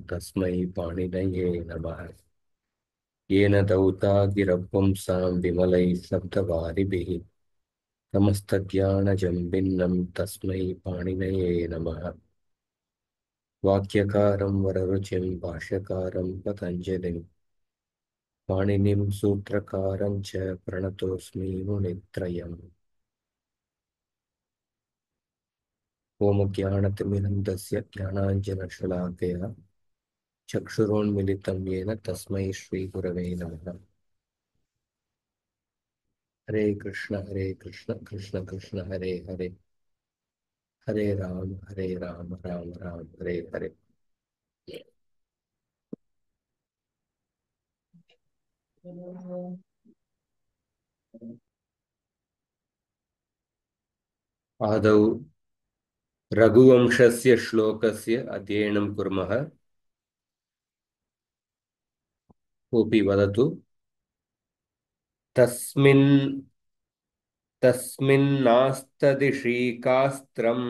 तस्मै पाणिनये नमः। येन दौता गिरपुंसां विमलैः शब्दवारिभिः समस्तज्ञानजं भिन्नं तस्मै पाणिनये नमः। वाक्यकारं वररुचिं भाष्यकारं पतञ्जलिं पाणिनिं सूत्रकारं च प्रणतोऽस्मि मुनित्रयम्। ॐ ज्ञानतिमिरन्दस्य ज्ञानाञ्जनशलाकया चक्षुरोन्मिलितं येन तस्मै श्रीगुरवे नमः। हरे कृष्ण कृष्ण कृष्ण हरे हरे, हरे राम राम राम हरे हरे। आदौ रघुवंशस्य श्लोकस्य अध्ययनं कुर्मः। कोऽपि वदतु। तस्मिन् तस्मिन्नास्तदिशि कास्त्रम्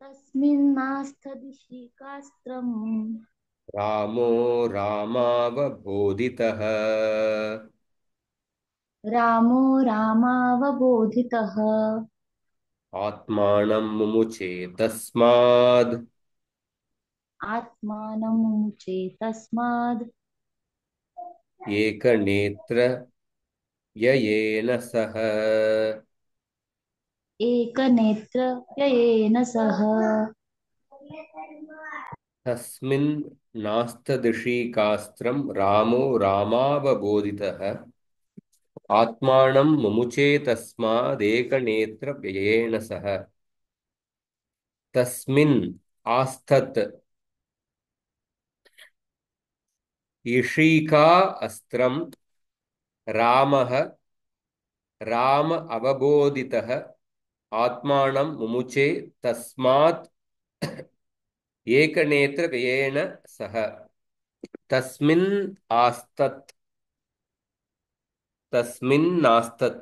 तस्मिन्नास्थदिशि कास्त्रम् रामो रामावबोधितः। रामो रामावबोधितः। आत्मानं मुमुचे तस्माद् आत्मानं मुमुचे तस्माद् एकनेत्र ययेन सह। एकनेत्रयेन सह। तस्मिन् नास्तदृशी कास्त्रं रामो रामावबोधितः। आत्मानं मुमुचे तस्मादेकनेत्र व्ययेन सह। तस्मिन् आस्तत् ईशिका अस्त्रं रामः राम अवबोधितः। आत्मानं मुमुचे तस्मात् एकनेत्र व्ययेन सह। तस्मिन् आस्तत् तस्मिन्नास्तत्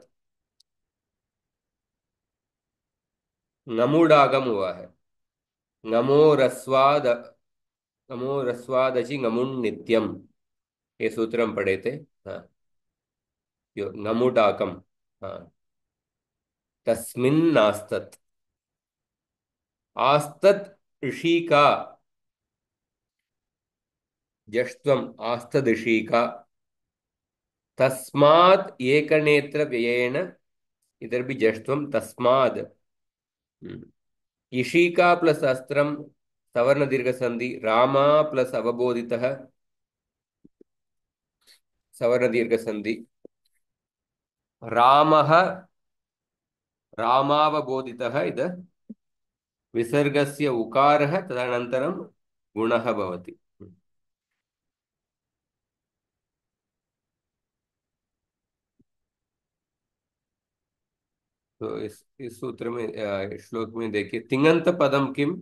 ngमुडागम हुआ है। ngमो रस्वाद ngमो रस्वादचि ngमुन नित्यम, ये सूत्र हम पढ़े थे। हाँ, यो ngमुडाकम। हाँ, तस्मिन्नास्तत् आस्तत् ऋषि का जष्ट्वम आस्तद ऋषि का तस्मात् एकनेत्र व्ययेन, इधर भी जष्ट्वम तस्माद। इशिका प्लस अस्त्रम सवर्ण दीर्घ संधि, रामा प्लस अवबोधितः सवर्ण दीर्घ संधि, रामः रामावबोधितः इद विसर्गस्य उकारः तदनन्तरं गुणः भवति। तो इस सूत्र में श्लोक में देखिए, तिङन्त पदम किम।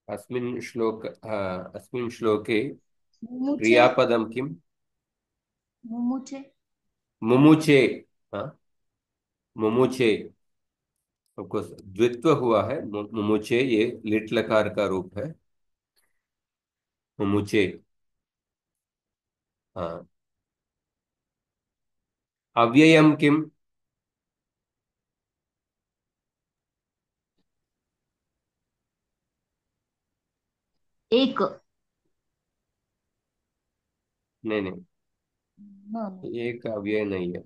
अस्मिन् श्लोके मुमुचे क्रियापदम किम। मुमुचे मुमुचे। हाँ, मुमुचे। ऑफकोर्स द्वित्व हुआ है। मुमुचे ये लिट लकार का रूप है। मुमुचे। हाँ, अव्ययम किम। एक नहीं नहीं, न एक अव्यय नहीं है।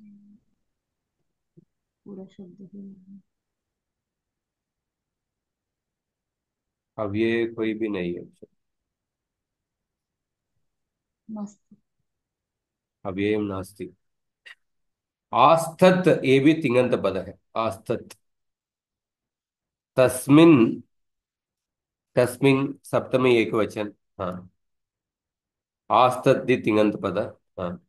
पूरा शब्द ही नहीं। अव्यय कोई भी नहीं है। मस्त। अव्ययम नास्ति। आस्थत ये भी तिङन्त पद है। आस्थत। तस्मिन् तस्मिन् सप्तमी एक वचन। हाँ, आस्तत दी तिङन्त पद। हाँ,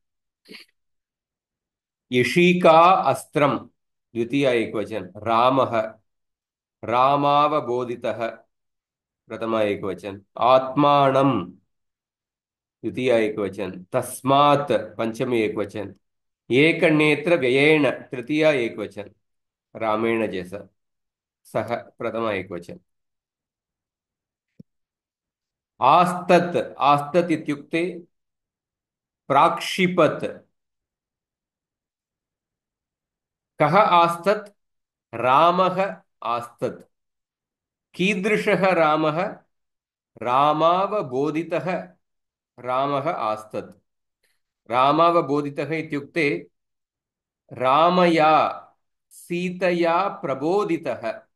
यशिका अस्त्रम द्वितीय एक वचन, रामः रामावबोधितः प्रथमा एक वचन, आत्मानं द्वितीय एक वचन, तस्मात् पंचमी एक वचन, एक नेत्र व्ययेण तृतीय एक वचन, रामेण जैसा, सह प्रथमा एक वचन। आस्तत्, आस्तत् इत्युक्ते प्राक्षिपत्। कः आस्तत्? रामः आस्तत्। कीदृशः रामः? रामावबोधितः रामः आस्तत्। रामावबोधितः इत्युक्ते रामया सीतया प्रबोधितः।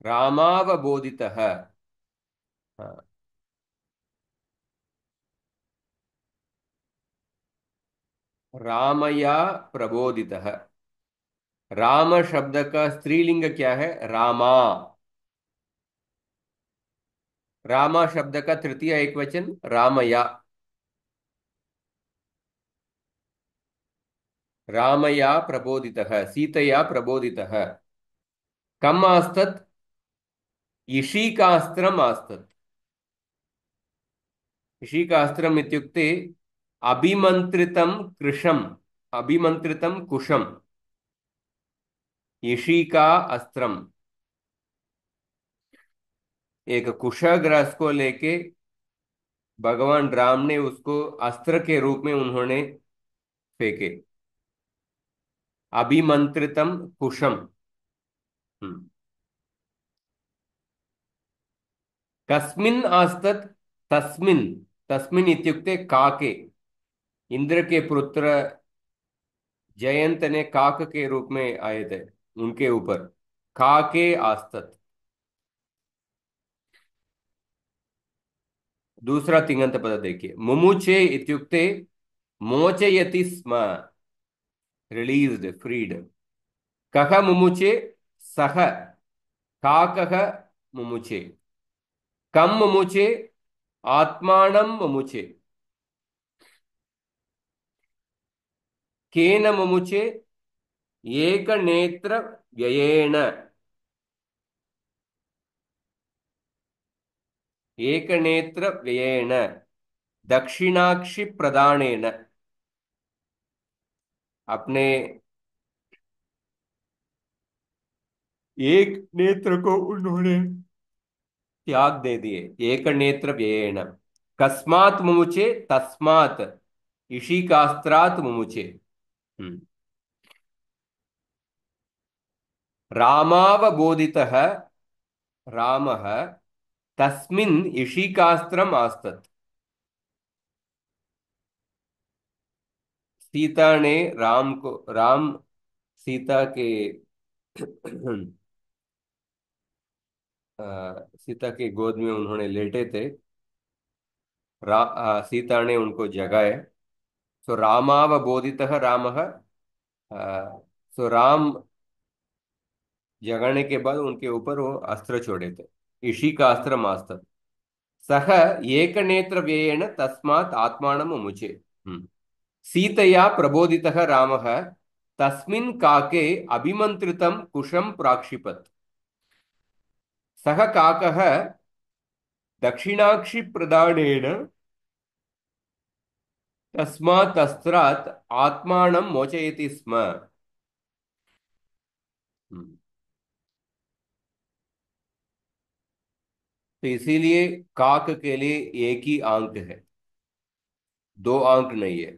रामावबोधितः। हाँ, रामया प्रबोधितः। राम शब्द का स्त्रीलिंग क्या है? रामा। रामा शब्द का तृतीय एक वचन रामया। रामया प्रबोधितः, सीतया प्रबोधितः। कम आस्तत्? ईशिकास्त्रम् आस्तत्। ईशिकास्त्रम् इत्युक्ते अभिमन्त्रितं कृशम्, अभिमन्त्रितं कुशम्। ईशिका अस्त्रम, एक कुशाग्रास को लेके भगवान राम ने उसको अस्त्र के रूप में उन्होंने फेंके। अभिमंत्रितम कुशम। हम्म। कस्मिन् आस्तत्? तस्मिन्। तस्मिन् इत्युक्ते काके। इंद्र के पुत्र जयंत ने काक के रूप में आए थे, उनके ऊपर काके आस्तत्। दूसरा तिङन्त पद देखिए, मुमुचे इत्युक्ते मोचयति स्म, रिलीज्ड, फ्रीड। कः मुमुचे? सः काकः मुमुचे। कम मुमुचे? आत्मानं मुमुचे। केन मुमुचे? एक नेत्र व्ययेण। एक नेत्र व्ययेण, दक्षिणाक्षि प्रदानेन। अपने एक नेत्र को उन्होंने त्याग दे दिए, एक नेत्र व्ययेण। कस्मात् मुमुचे? तस्मात् इशिकास्त्रात् मुमुचे। हम्म। रामावबोधितः रामः तस्मिन् इशिकास्त्रम् आस्तत्। सीता ने राम सीता के सीता के गोद में उन्होंने लेटे थे। सीता ने उनको जगाए। सो रामावबोधितः रामः। सो राम जगाने के बाद उनके ऊपर वो अस्त्र छोड़े थे। इसी का अस्त्र मास्तर। सह एक नेत्र व्ययेन तस्मात् आत्मानं मुमुचे। हम्म। सीतया प्रबोधितः रामः तस्मिन् काके अभिमन्त्रितं कुशं प्राक्षिपत्। सः काकः दक्षिणाक्षि प्रदानेन तस्मात् अस्त्रात् आत्मानं मोचयति स्म। हम्म। तो इसीलिए काक के लिए एक ही आंख है, दो आंख नहीं है।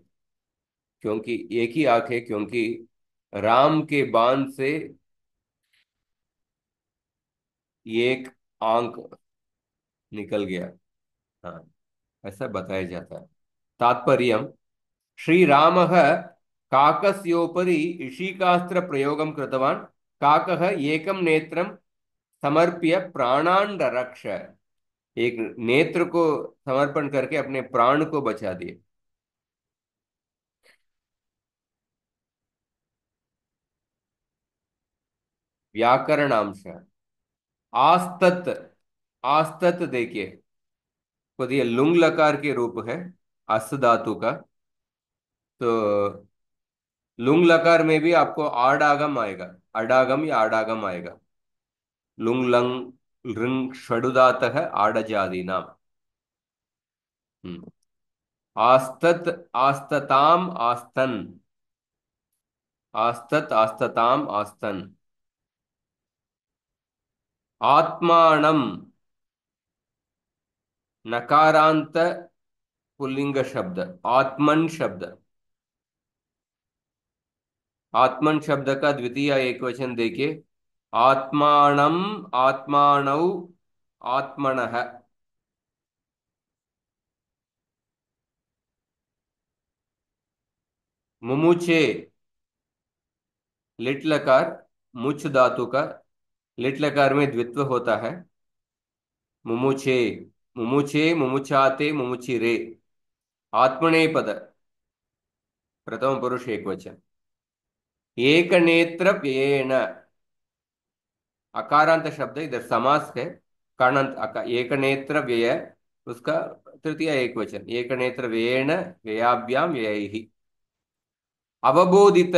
क्योंकि एक ही आंख है, क्योंकि राम के बाण से एक आंख निकल गया। हाँ, ऐसा बताया जाता है। तात्पर्य, श्रीरामः काकस्योपरि इशिकास्त्र प्रयोगं कृतवान्। काकः एकं नेत्रं समर्प्य प्राणान् ररक्ष। एक नेत्र को समर्पण करके अपने प्राण को बचा दिए। व्याकरणांश। आस्तत, आस्तत देखिए, खुद ये लुंग लकार के रूप है, अस धातु का। तो लुंग लकार में भी आपको आडागम आएगा, अडागम या आडागम आएगा। लुंग लंग लृङ् षडुदातः आडजादीनाम्। आस्तत् आस्तताम् आस्तन्। आस्तत् आस्तताम् आस्तन्। आत्मानं नकारांत पुल्लिंग शब्द। आत्मन शब्द। आत्मन शब्द का द्वितीय एक वचन देखिए। आत्मानम आत्मानौ आत्मनः। मुमुचे लिट लकार मुच धातु का लिट लकार में द्वित्व होता है। मुमुचे मुमुचे मुमुचाते मुमुचिरे। आत्मनेपद प्रथम पुरुष एक वचन। एक नेत्र व्ययेन अकारांत शब्द इधर समास है। कारांत एक नेत्र व्यय उसका तृतीय एक वचन। एक नेत्र व्ययेन व्ययाभ्याम व्ययैः। अवबोधित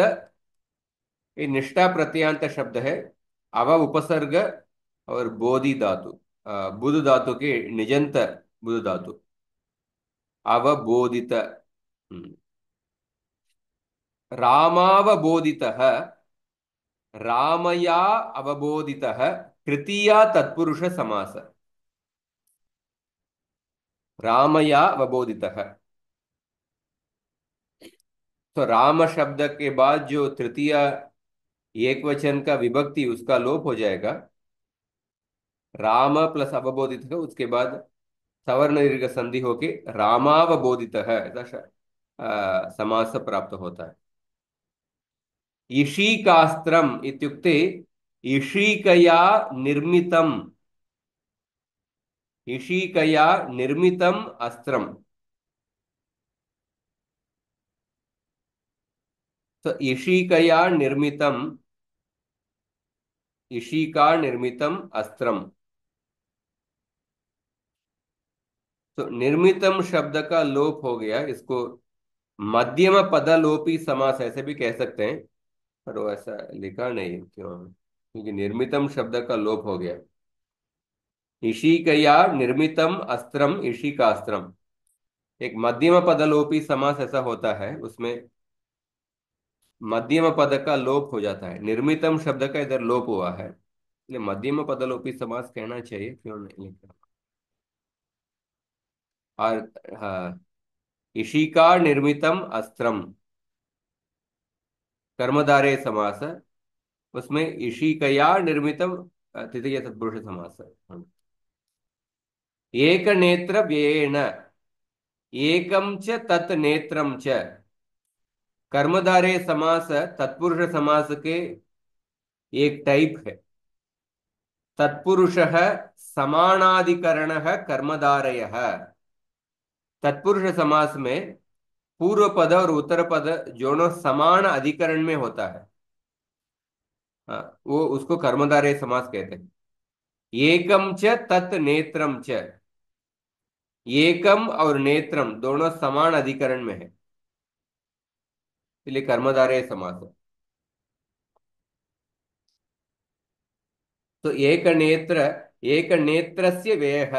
ये निष्ठा प्रत्ययान्त शब्द है। अव उपसर्ग और बोधि धातु बुध धातु के निजंत बुध धातु। अवबोधित। रामावबोधितः रामया अवबोधितः तृतीया तत्पुरुष समास। रामया अवबोधितः। तो राम शब्द के बाद जो तृतीय एक वचन का विभक्ति उसका लोप हो जाएगा। राम प्लस अवबोधित है उसके बाद सवर्ण दीर्घ संधि होके रामावबोधित है ऐसा समास प्राप्त होता है। ईशिकास्त्रम इत्युक्ते ईशिकया निर्मितम। ईशिकया निर्मितम अस्त्रम। तो ईशिकया निर्मितम ईशिका निर्मितम अस्त्रम। तो निर्मितम शब्द का लोप हो गया। इसको मध्यम पदलोपी समास ऐसे भी कह सकते हैं पर वो ऐसा लिखा नहीं है क्यों क्योंकि निर्मितम शब्द का लोप हो गया। ईशिकया निर्मितम अस्त्रम ईशिकास्त्रम। एक मध्यम पदलोपी समास ऐसा होता है उसमें मध्यम पद का लोप हो जाता है। निर्मितम शब्द का इधर लोप हुआ है इसलिए मध्यम पदलोपी समास कहना चाहिए क्यों नहीं लिखा। और हाँ ईशिका निर्मितम अस्त्रम कर्मधारय समास। उसमें ईशिकया निर्मितम तृतीय तत्पुरुष समास। एक नेत्र व्ययेन एकम च तत् नेत्रम च। कर्मधारय समास तत्पुरुष समास के एक टाइप है। तत्पुरुषः समानाधिकरणः कर्मधारयः। तत्पुरुष समास में पूर्व पद और उत्तर पद दोनों समान अधिकरण में होता है। वो उसको कर्मधारय समास कहते हैं। एकम च तत् नेत्रम च। एकम और नेत्रम दोनों समान अधिकरण में है इसलिए कर्मधारय समास है। तो एक नेत्रस्य व्ययः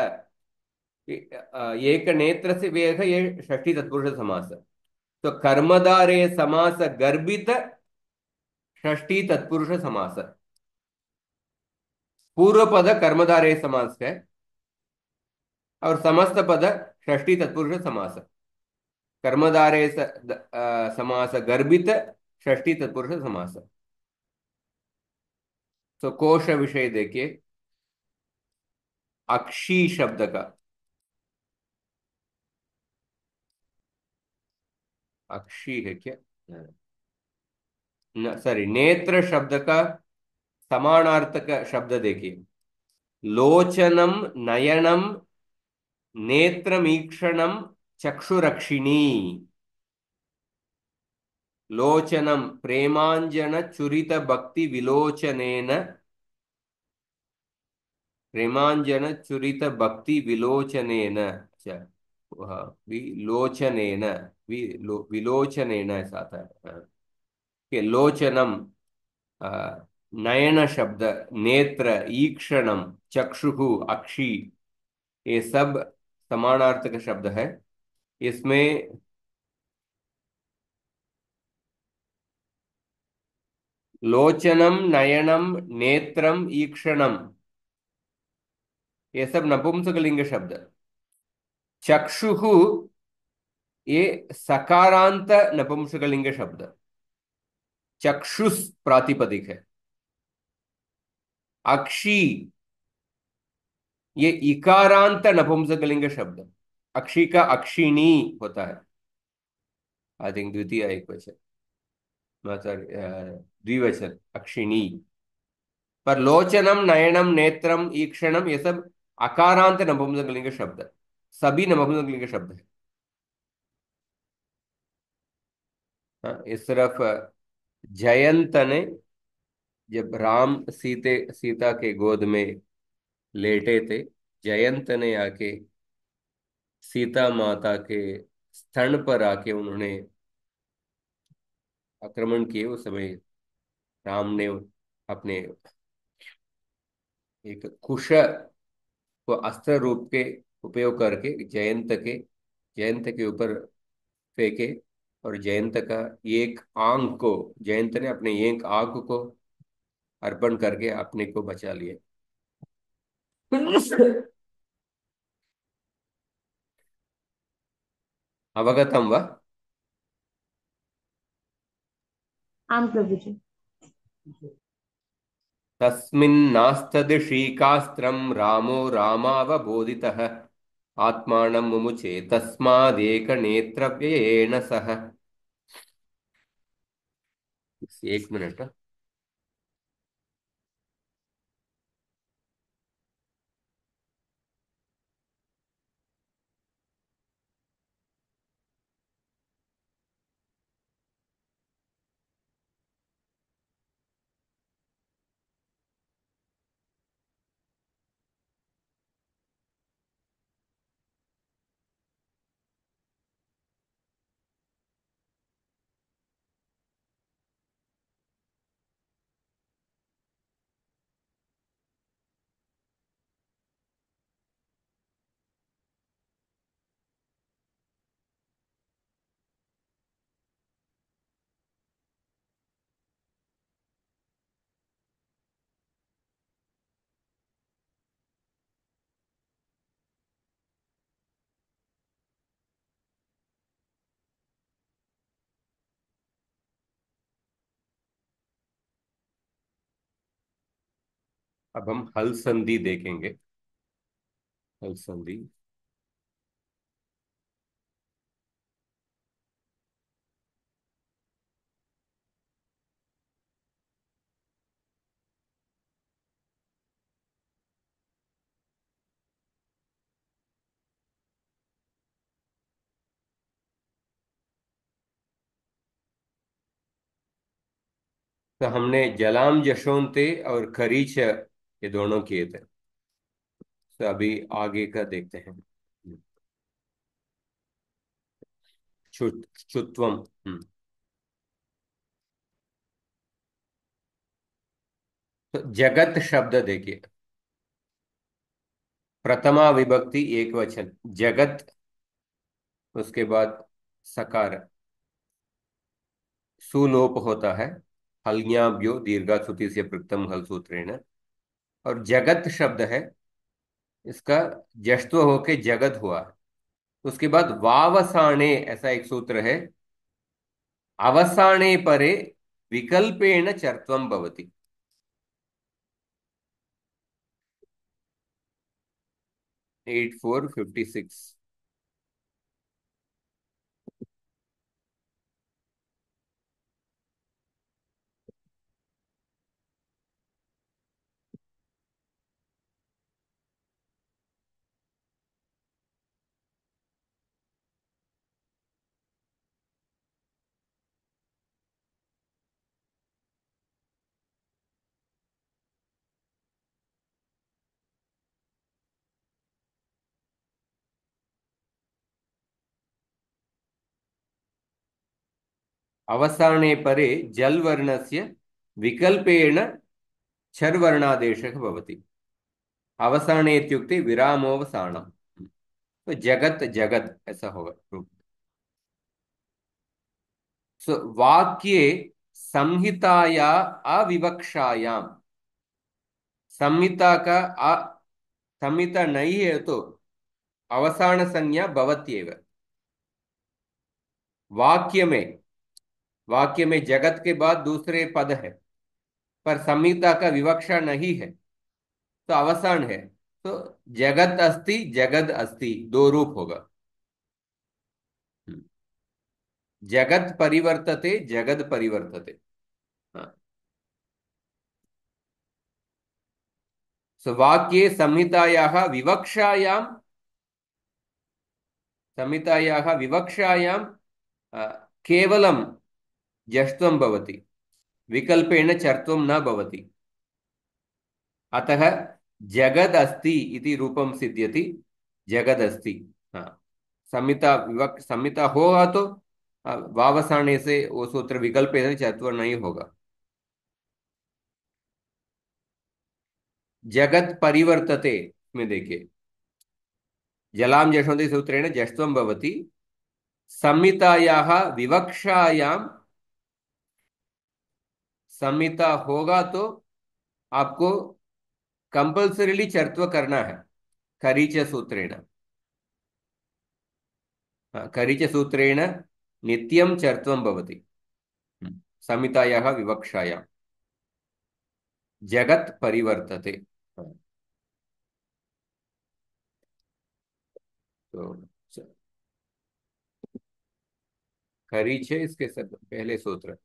एक नेत्रस्य व्ययः ये षष्ठी तत्पुरुष समास। तो कर्मधारय समास गर्भित षष्ठी तत्पुरुष समास। पूर्व पद कर्मधारय समास है और समस्त पद षष्ठी तत्पुरुष समास। कर्मधारय समास गर्भित षष्ठी तत्पुरुष समास। तो कोश विषय देखिए। अक्षी शब्द का अक्षी है क्या सॉरी नेत्र शब्द का समानार्थक शब्द देखिए। लोचनम नयनम नेत्रमीक्षणम चक्षुरक्षिणी। लोचनम प्रेमांजन चुरित भक्ति विलोचनेन प्रेमांजन चुरित भक्ति विलोचनेन अच्छा विलोचनेन विलोचनेन ऐसा आता है। कि लोचनम नयन शब्द, नेत्र, ईक्षणम, चक्षुः, अक्षी, ये सब समानार्थक शब्द है। इसमें लोचनम, नयनम, नेत्रम, ईक्षणम, ये सब नपुंसकलिंग शब्द। चक्षुः, ये सकारांत नपुंसकलिंग शब्द। चक्षुष प्रातिपदिक है। अक्षी, ये इकारांत नपुंसकलिंग शब्द। अक्षी का अक्षिणी होता है। आई थिंक द्वितीय एक वचन, मतलब द्विवचन अक्षिणी। पर लोचनम, नयनम, नेत्रम, ईक्षणम, ये सब अकारांत नपुंसकलिंग शब्द, सभी नपुंसकलिंग शब्द है। हाँ, इस तरफ जयंत ने, जब राम सीता के गोद में लेटे थे, जयंत ने आके सीता माता के स्तन पर आके उन्होंने आक्रमण किए। उस समय राम ने अपने एक कुश को अस्त्र रूप के उपयोग करके जयंत के ऊपर फेंके, और जयंत का एक आंख को, जयंत ने अपने एक आंख को अर्पण करके अपने को बचा लिया। अवगतम वा? आम प्रभु जी। तस्मिन्नास्तदृशीकास्त्रं रामो रामावबोधितः आत्मानं मुमुचे तस्मादेकनेत्रव्ययेन सह। एक मिनट। अब हम हल संधि देखेंगे। हल संधि। तो हमने जलाम, जशोंते और खरीच ये दोनों किए थे। तो अभी आगे का देखते हैं। चुत्वम। तो जगत शब्द देखिए, प्रथमा विभक्ति एक वचन जगत, उसके बाद सकार, सुलोप होता है, हल्न्याभ्यो दीर्घासुति से पृक्तम हल सूत्रेण। और जगत शब्द है, इसका जश्त्व होके जगत हुआ। उसके बाद वावसाने ऐसा एक सूत्र है, अवसाने परे विकल्पेन चर्त्वम भवति। 8456। अवसाने परे जल वर्णस्य विकल्पेन छर्वर्णादेशः भवति। अवसाने इत्युक्ते विरामोवसानम्। तो जगत जगत ऐसा होगा रूप। सो वाक्ये संहिताया अविवक्षायां, संहिता का संहिता नहीं है तो अवसान संज्ञा भवत्येव। वाक्य में, वाक्य में जगत के बाद दूसरे पद है, पर संहिता का विवक्षा नहीं है तो अवसान है। तो जगत अस्ति जगद अस्ति दो रूप होगा। जगत परिवर्तते जगद परिवर्तते। हाँ। सो वाक्ये संहितायाः विवक्षायां, संहितायाः विवक्षायां अ, केवलं जष्ट्वं भवति, विकल्पेन चर्त्वं न भवति। अतः जगद अस्ति इति रूपं सिद्ध्यति। जगद अस्ति। हाँ। संहिता विवक् संहिता होगा तो वावसाने से वो सूत्र विकल्पेन चत्वर नहीं होगा। जगत परिवर्तते में देखिए, जलाम जषोदि सूत्रेण जष्ट्वं भवति। संहितायाः विवक्षायां, संहिता होगा तो आपको कंपल्सरीली चर्त्व करना है खरीच सूत्रेण। खरीच सूत्रेण नित्यं चर्त्वं भवति। संहितायाः विवक्षायां जगत परिवर्तते। हाँ, तो खरीच है इसके सब पहले सूत्र।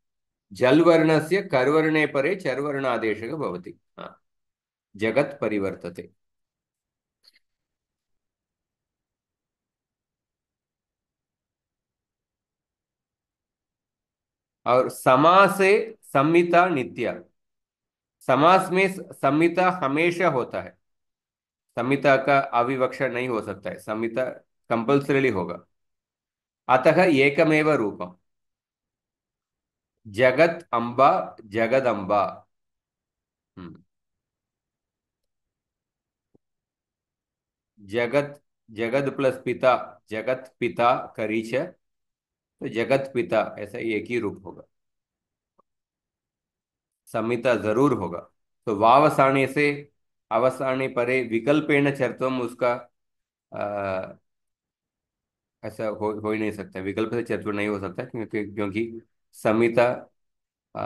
जल वर्ण से कर्वर्णे परे चर्वर्णादेशः भवति। हाँ, जगत परिवर्तते। और समासे संहिता नित्य। समास में संहिता हमेशा होता है, संहिता का अविवक्षा नहीं हो सकता है, संहिता कंपल्सरीली होगा। अतः एकमेव रूपम, जगत अम्बा जगदम्बा। हम्म, जगत, जगत प्लस पिता, जगत पिता करीच, तो जगत पिता ऐसा एक ही रूप होगा। संहिता जरूर होगा। तो वावसाने से अवसाने परे विकल्पेन चर्तुम उसका आ, ऐसा हो ही नहीं सकता, विकल्प से चतुर नहीं हो सकता, क्योंकि क्योंकि संहिता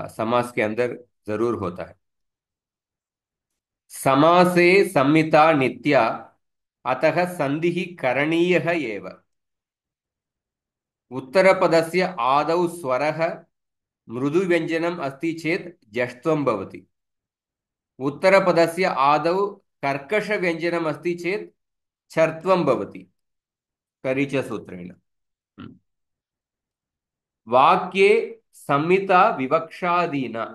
समास के अंदर जरूर होता है। समासे संहिता नित्या, अतः संधिः करणीयः एव। उत्तरपदस्य आदौ स्वरः मृदुव्यञ्जनम् अस्ति चेत् जष्ट्वं भवति। उत्तरपदस्य आदौ कर्कषव्यञ्जनम् अस्ति चेत् छर्त्वं भवति करीच सूत्रेण। वाक्ये संहिता विवक्षादीना,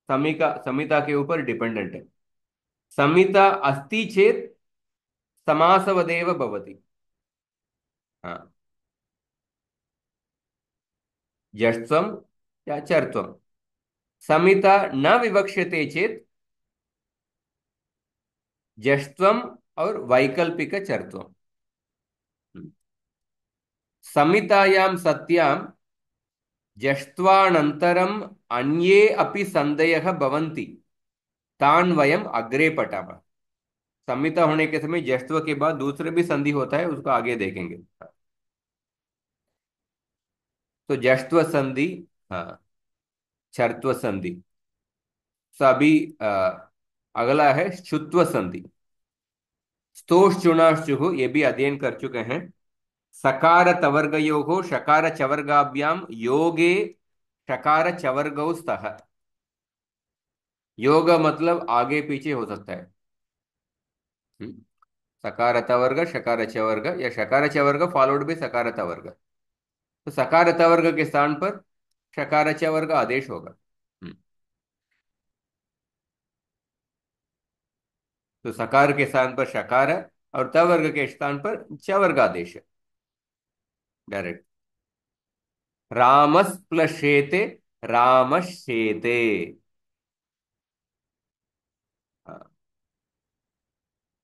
संहिता संहिता के ऊपर डिपेंडेंट है। संहिता अस्ति चेत समासवदेव भवति। हाँ, जष्ट्वम या चर्त्वम। संहिता न विवक्ष्यते चेत जष्ट्वम और वैकल्पिक चर्त्वम। संहितायां सत्यां जष्ट्वानन्तरम् अन्ये अपि संधयः भवन्ति, तान् वयम् अग्रे पठामः। संहिता होने के समय जष्ट्व के बाद दूसरे भी संधि होता है, उसको आगे देखेंगे। तो जष्ट्व संधि, हाँ, छर्त्व संधि। अभी अगला है शुत्व संधि। स्तोष चुनाश्चुः ये भी अध्ययन कर चुके हैं। सकार तवर्गयोः शकार चवर्गाभ्याम योगे शकार चवर्गौ स्तः। योग मतलब आगे पीछे हो सकता है। हम्म, सकार तवर्ग शकार चवर्ग या शकार चवर्ग फॉलोड बाय सकार तवर्ग। तो सकार तवर्ग के स्थान पर शकार चवर्ग आदेश होगा। हम्म, तो सकार के स्थान पर शकार और तवर्ग के स्थान पर चवर्ग आदेश डायरेक्ट। रामस्प्लशेते रामश्येते।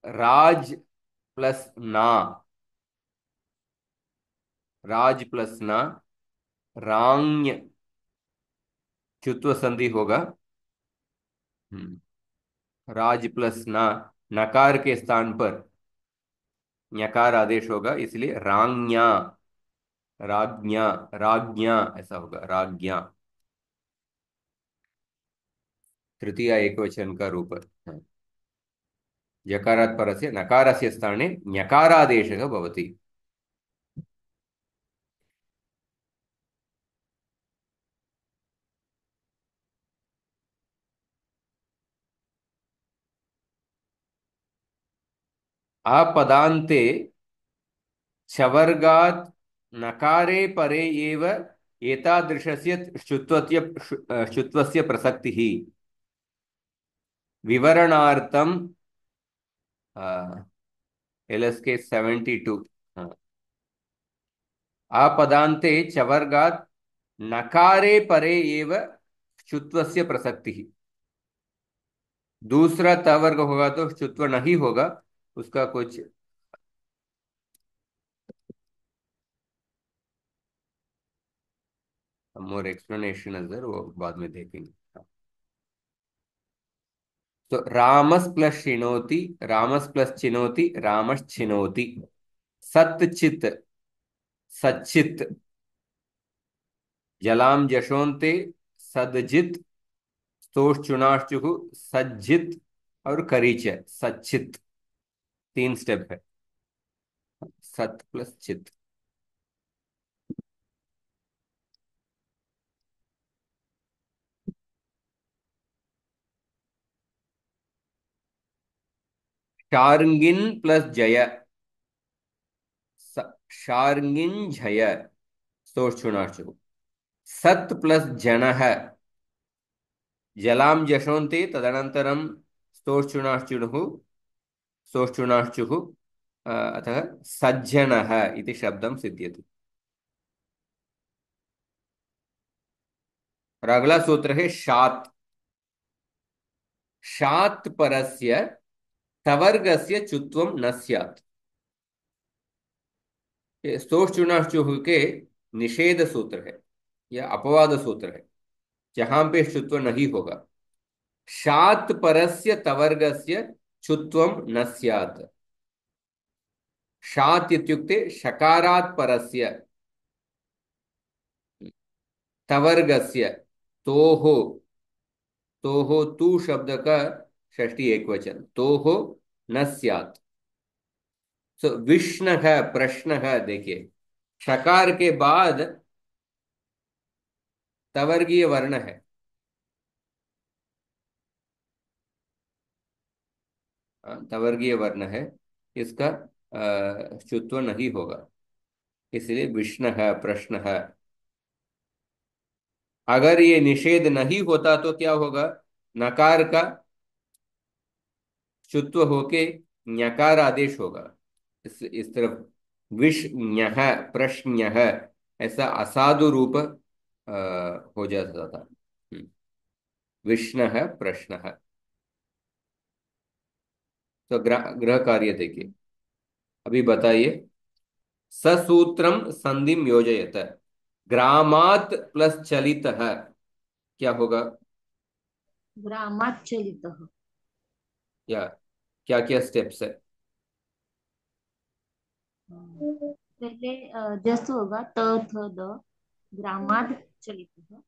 राज प्लस ना, राज प्लस ना, रांग चुत्व संधि होगा। राज प्लस ना, नकार के स्थान पर ञकार आदेश होगा, इसलिए रांग्या, राज्ञा, राज्ञा ऐसा होगा, राज्ञा। तृतीया एकवचन का रूप है। जकारात् परस्य नकारस्य स्थाने ञकारादेशः भवति। आपदान्ते चवर्गात् नकारे परे एव एतादृशस्य शुत्वस्य प्रसक्तिः विवरणार्थं। LSK 72। आपदान्ते चवर्गात् नकारे परे एव शुत्वस्य प्रसक्तिः। दूसरा तवर्ग होगा तो शुत्व नहीं होगा, उसका कुछ मोर एक्सप्लेनेशन है सर, वो बाद में देखेंगे। तो रामस प्लस शिनोति, रामस प्लस चिनोति, रामस छिनोति। सत्चित, सच्चित। जलाम जशोन्ते, सदजित, स्तोष्चुनाश्चुः, सज्जित और करीच, सच्चित। तीन स्टेप है। सत प्लस चित। शार्ंगिन प्लस जय, शार्ंगिन जय, स्तोष्चुनाश्चुः। सत् प्लस जनः, जलाम जशोन्ते तदनन्तरं स्तोष्चुनाश्चुः, स्तोष्चुनाश्चुः। अतः सज्जनः इति शब्दं सिद्ध्यति। और अगला सूत्र है शात्। शात् परस्य तवर्गस्य चुत्वं न स्यात्। ये स्तोष्चुनाश्चुः के निषेध सूत्र है या अपवाद सूत्र है, जहां पे चुत्व नहीं होगा। शात् परस्य तवर्गस्य चुत्वं न स्यात्। शात् इत्युक्ते शकारात् परस्य तवर्गस्य, तोः, तोः तू शब्द का षष्ठी एकवचन, तोः न स्यात्। सो विष्ण है, प्रश्न है, देखिए शकार के बाद तवर्गीय वर्ण है। तवर्गीय वर्ण है, इसका शुत्व नहीं होगा, इसलिए विष्ण है, प्रश्न है। अगर ये निषेध नहीं होता तो क्या होगा, नकार का शुत्व होके ञकार आदेश होगा। इस तरफ विष ञः, प्रश्न ऐसा असाधु रूप हो जाता था। विष्ण है, प्रश्न है। तो ग्रह कार्य देखिए, अभी बताइए। ससूत्रम संधिम योजयत, ग्रामात प्लस चलित है, क्या होगा? ग्रामाच्चलितः। या क्या क्या स्टेप्स है? पहले जैसे होगा त थ द, ग्रामाद चलितः।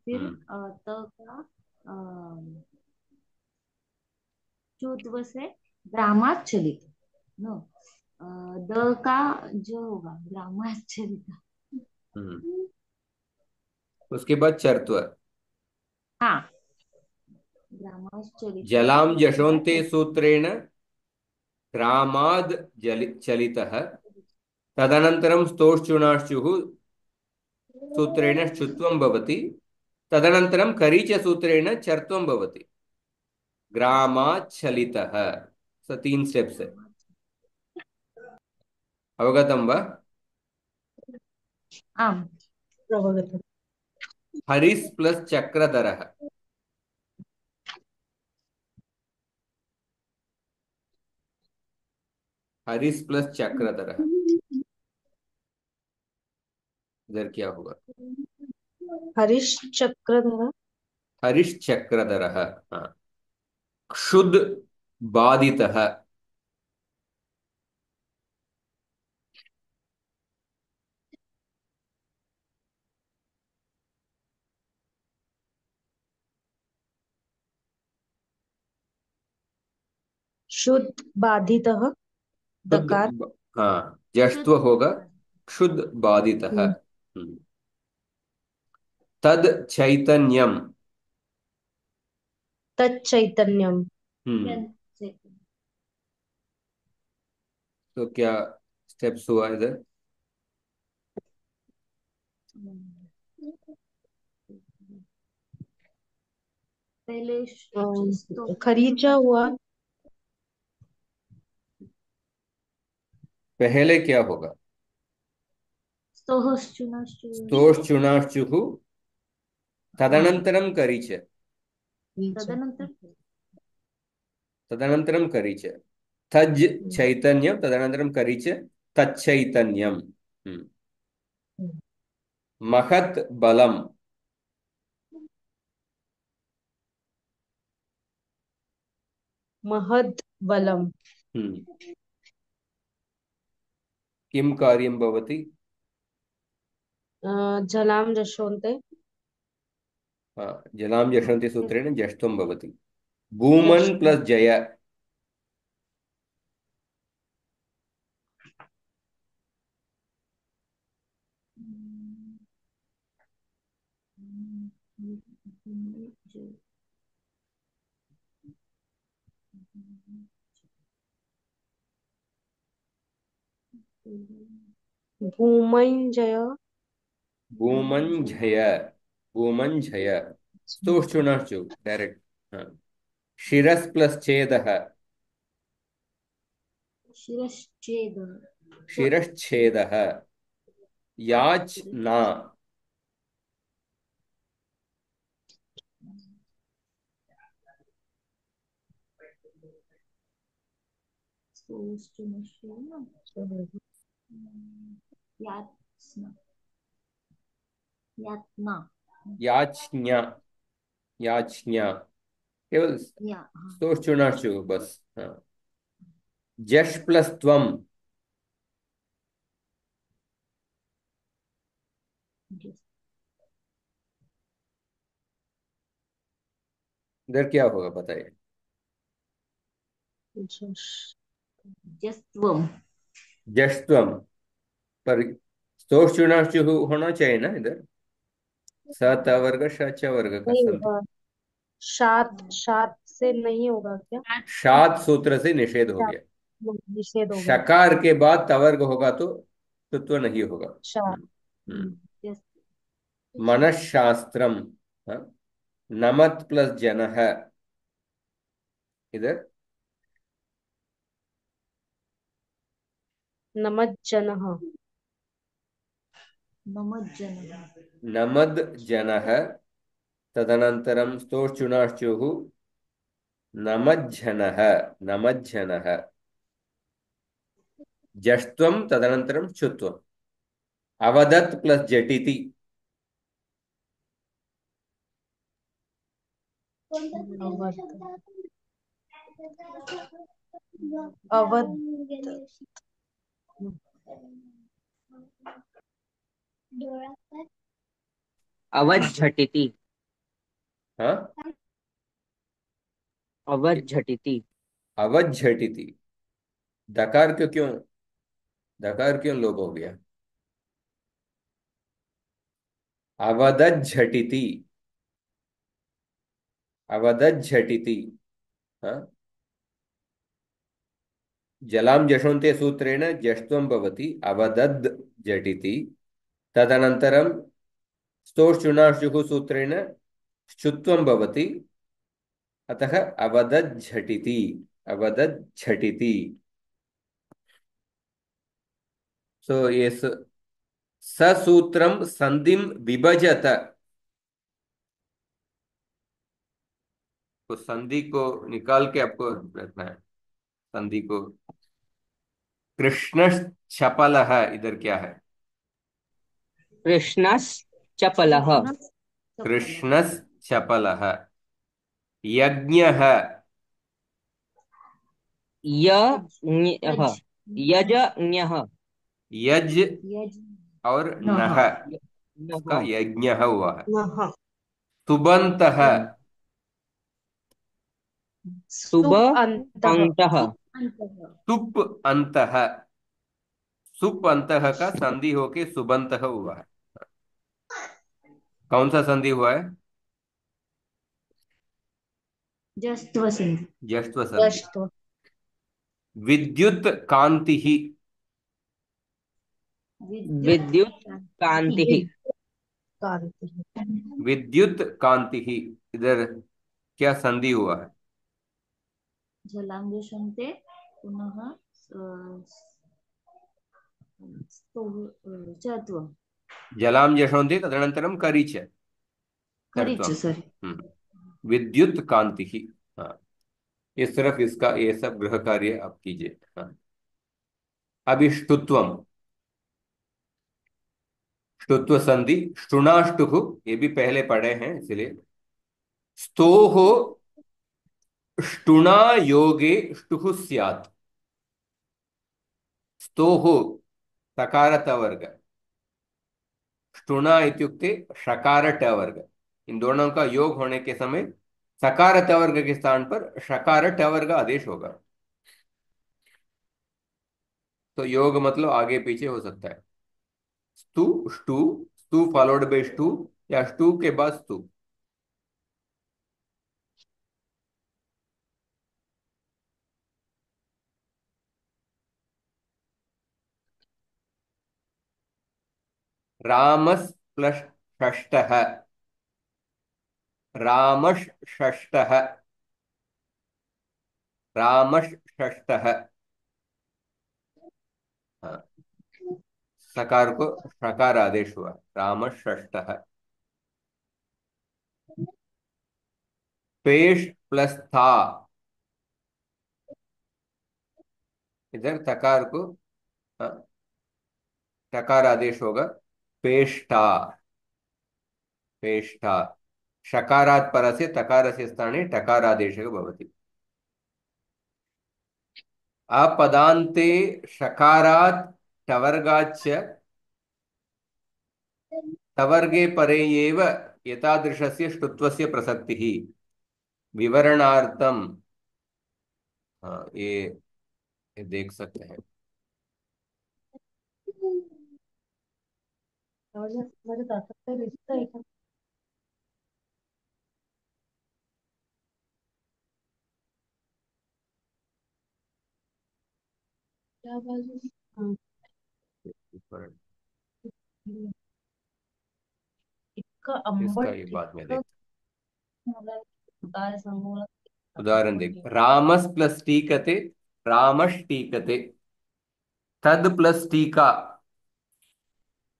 फिर हम्म त का चुत्व से ग्रामाद चलित। नो, द का जो होगा ग्रामाद चलित। हम्म उसके बाद चरत्व। हाँ, ग्रामाश्चलित जलाम उसके बाद जशोन्ते सूत्रेण ग्रामाद चलितः, तदनन्तरं स्तोश्चुनाश्चुः सूत्रेण शुत्वं भवति, तदनन्तरं करीच सूत्रेण चर्त्वं भवति। ग्रामाच्छलितः। तीन स्टेप्स है। अवगतं वा? आम अवगतम्। हरिस् प्लस चक्रधरः, हरिस प्लस चक्रधर, इधर क्या होगा? हरीश चक्रधर। हरिश चक्रधर, हाँ। क्षुद बाधितः। शुद्ध बाधित। शुद्ध दकार। हाँ, जश्त्व शुद्ध होगा। क्षुद बाधितः। हम्म, तद चैतन्यम। तच्चैतन्यम। हम्म। तो क्या स्टेप्स हुआ इधर? पहले खरीचा हुआ। पहले क्या होगा? स्तोश्चुनश्चुष स्तोश्चुनाश्चुः। हाँ। तदनन्तरं करिच। खरीचा। तदनंतर तदनन्तरं करिच। तज् हम्म, चैतन्यं तदनन्तरं करिच। तच्चैतन्यम्। हम्म, महत् बलम्। महद् बलम। हम्म। किं कार्यं भवति? जलाम जशोन्ते। जलां जषन्ति सूत्रेण जष्त्वं भवति। भूमन् जश्। प्लस जय। भूमञ्जय। भूमन् जय। भूमन् जय। स्तोश्चुनाश्चु डायरेक्ट। हाँ। शिरस् प्लस छेदः। शिरश्चेद शिरश्छेदः। याच ना। यातना यातना याच्ञा। याच्ञा। केवल या हाँ स्तोश्चुनाश्चु बस। हाँ। जश प्लस त्वम। इधर क्या होगा बताइए? जश। जस्त्वम जष्ट्वम। पर स्तोश्चुनाश्चु होना चाहिए ना इधर। स त वर्ग श च वर्ग का नहीं संधि। शात शात से नहीं होगा क्या? शात सूत्र से निषेध हो शात गया। निषेध हो गया। शकार के बाद तवर्ग होगा तो तुत्व नहीं होगा। शात। हम्म। जस मनशास्त्रम। हाँ? नमत प्लस जनः। इधर नमज्जनः। नमज्जन नमद जनः। तदनन्तरं स्तोश्चुनाश्चुः। नमज्जनः। नमज्जनः। जष्ट्वं तदनन्तरं चुत्वम्। अवदत् प्लस जटिति। अवध। अवध। अवध झटिति। हाँ। अवध झटिति। अवध झटिति। दकार क्यों क्यों दकार क्यों लोप हो गया? अवदत् झटिति। अवदत् झटिति। हाँ? जलां जषन्ते सूत्रेण जष्ट्वं भवति अवदद् झटिति। तदनन्तरं स्तोश्चुनाशुः सूत्रेण श्चुत्वं भवति। अतः अवदद् झटिति। अवदद् झटिति। सो ये ससूत्रम संधिम विभजत। तो संधि को निकाल के आपको रखना है। संधि को कृष्ण चपलः इधर क्या है? कृष्णश्चपलः। कृष्ण चपल कृष्ण चपलः। यज्ञः। यज यज्ञः। यज यजज्ञः। यज यज और नः नह, उसका यज्ञः। यज्ञ हुआ है। नः। सुबंतः। शुभ सुप अंतः। अंतः। सुप अंतः सुप अंतः। सुप अंतः का संधि होके सुबंतः हुआ है। कौन सा संधि हुआ है? जस्त्व संधि जश्व संधि। जष्टु। विद्युत कांति ही। विद्युत विद्युत कांति कांतिः। विद्युत कांति। विद्युत कांति ही, इधर क्या संधि हुआ है? जलांजशन्ते पुनः चत्वं जलाम जशोन्ति तदनंतरम करीच खरीच तर्त्वम। सॉरी विद्युत कांति ही। हाँ, इस तरफ इसका ये सब गृह कार्य आप कीजिए। हाँ। अभी ष्टुत्वम। ष्टुत्व संधि ष्टुनाष्टुः, ये भी पहले पढ़े हैं इसलिए। स्तोः ष्टुना योगे ष्टुः स्यात्। स्तोः सकारत वर्ग, ष्टुना इत्युक्ते षकार ट वर्ग। इन दोनों का योग होने के समय सकार ट वर्ग के स्थान पर षकार ट वर्ग आदेश होगा। तो योग मतलब आगे पीछे हो सकता है। स्तु ष्टु, स्तु फॉलोड बाय ष्टु, या ष्टु के बाद स्तु। रामस् प्लस षष्टः। रामस् षष्टः। रामस् षष्टः। हाँ, सकार को षकार आदेश हुआ। रामस् षष्टः। पेश प्लस था, इधर तकार को हाँ, टकार आदेश होगा। पेष्टा। पेष्टा। षकारात् परस्य तकारस्य स्थाने टकारादेशः भवति। अपदान्ते षकारात् टवर्गाच्च टवर्गे परे एव एतादृशस्य ष्टुत्वस्य प्रसक्तिः विवरणार्थम। हाँ, ये देख सकते हैं। मुझे दादा का रिश्ता है क्या? क्या बाजू? हाँ। इतका इसका आंबट ये बाद में इतकं देखते मला काय सांगू मला हैं। उदाहरण देख, रामस प्लस टीकते, रामश टीकते। तद प्लस टीका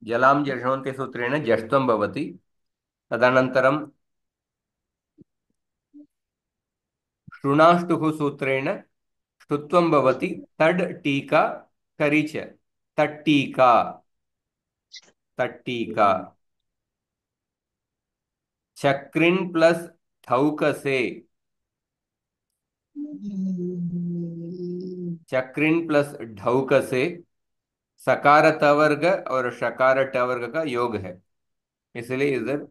जलाम जषोन्ते सूत्रेण जष्ट्वं भवति। तदनन्तरं शृणाष्टुः सूत्रेण ष्टुत्वं भवति। तड टीका करीच तट्टीका। तट्टीका। चक्रिन प्लस ठौकसे। चक्रिन प्लस ढौकसे सकार तवर्ग और शकार टवर्ग का योग है, इसलिए इधर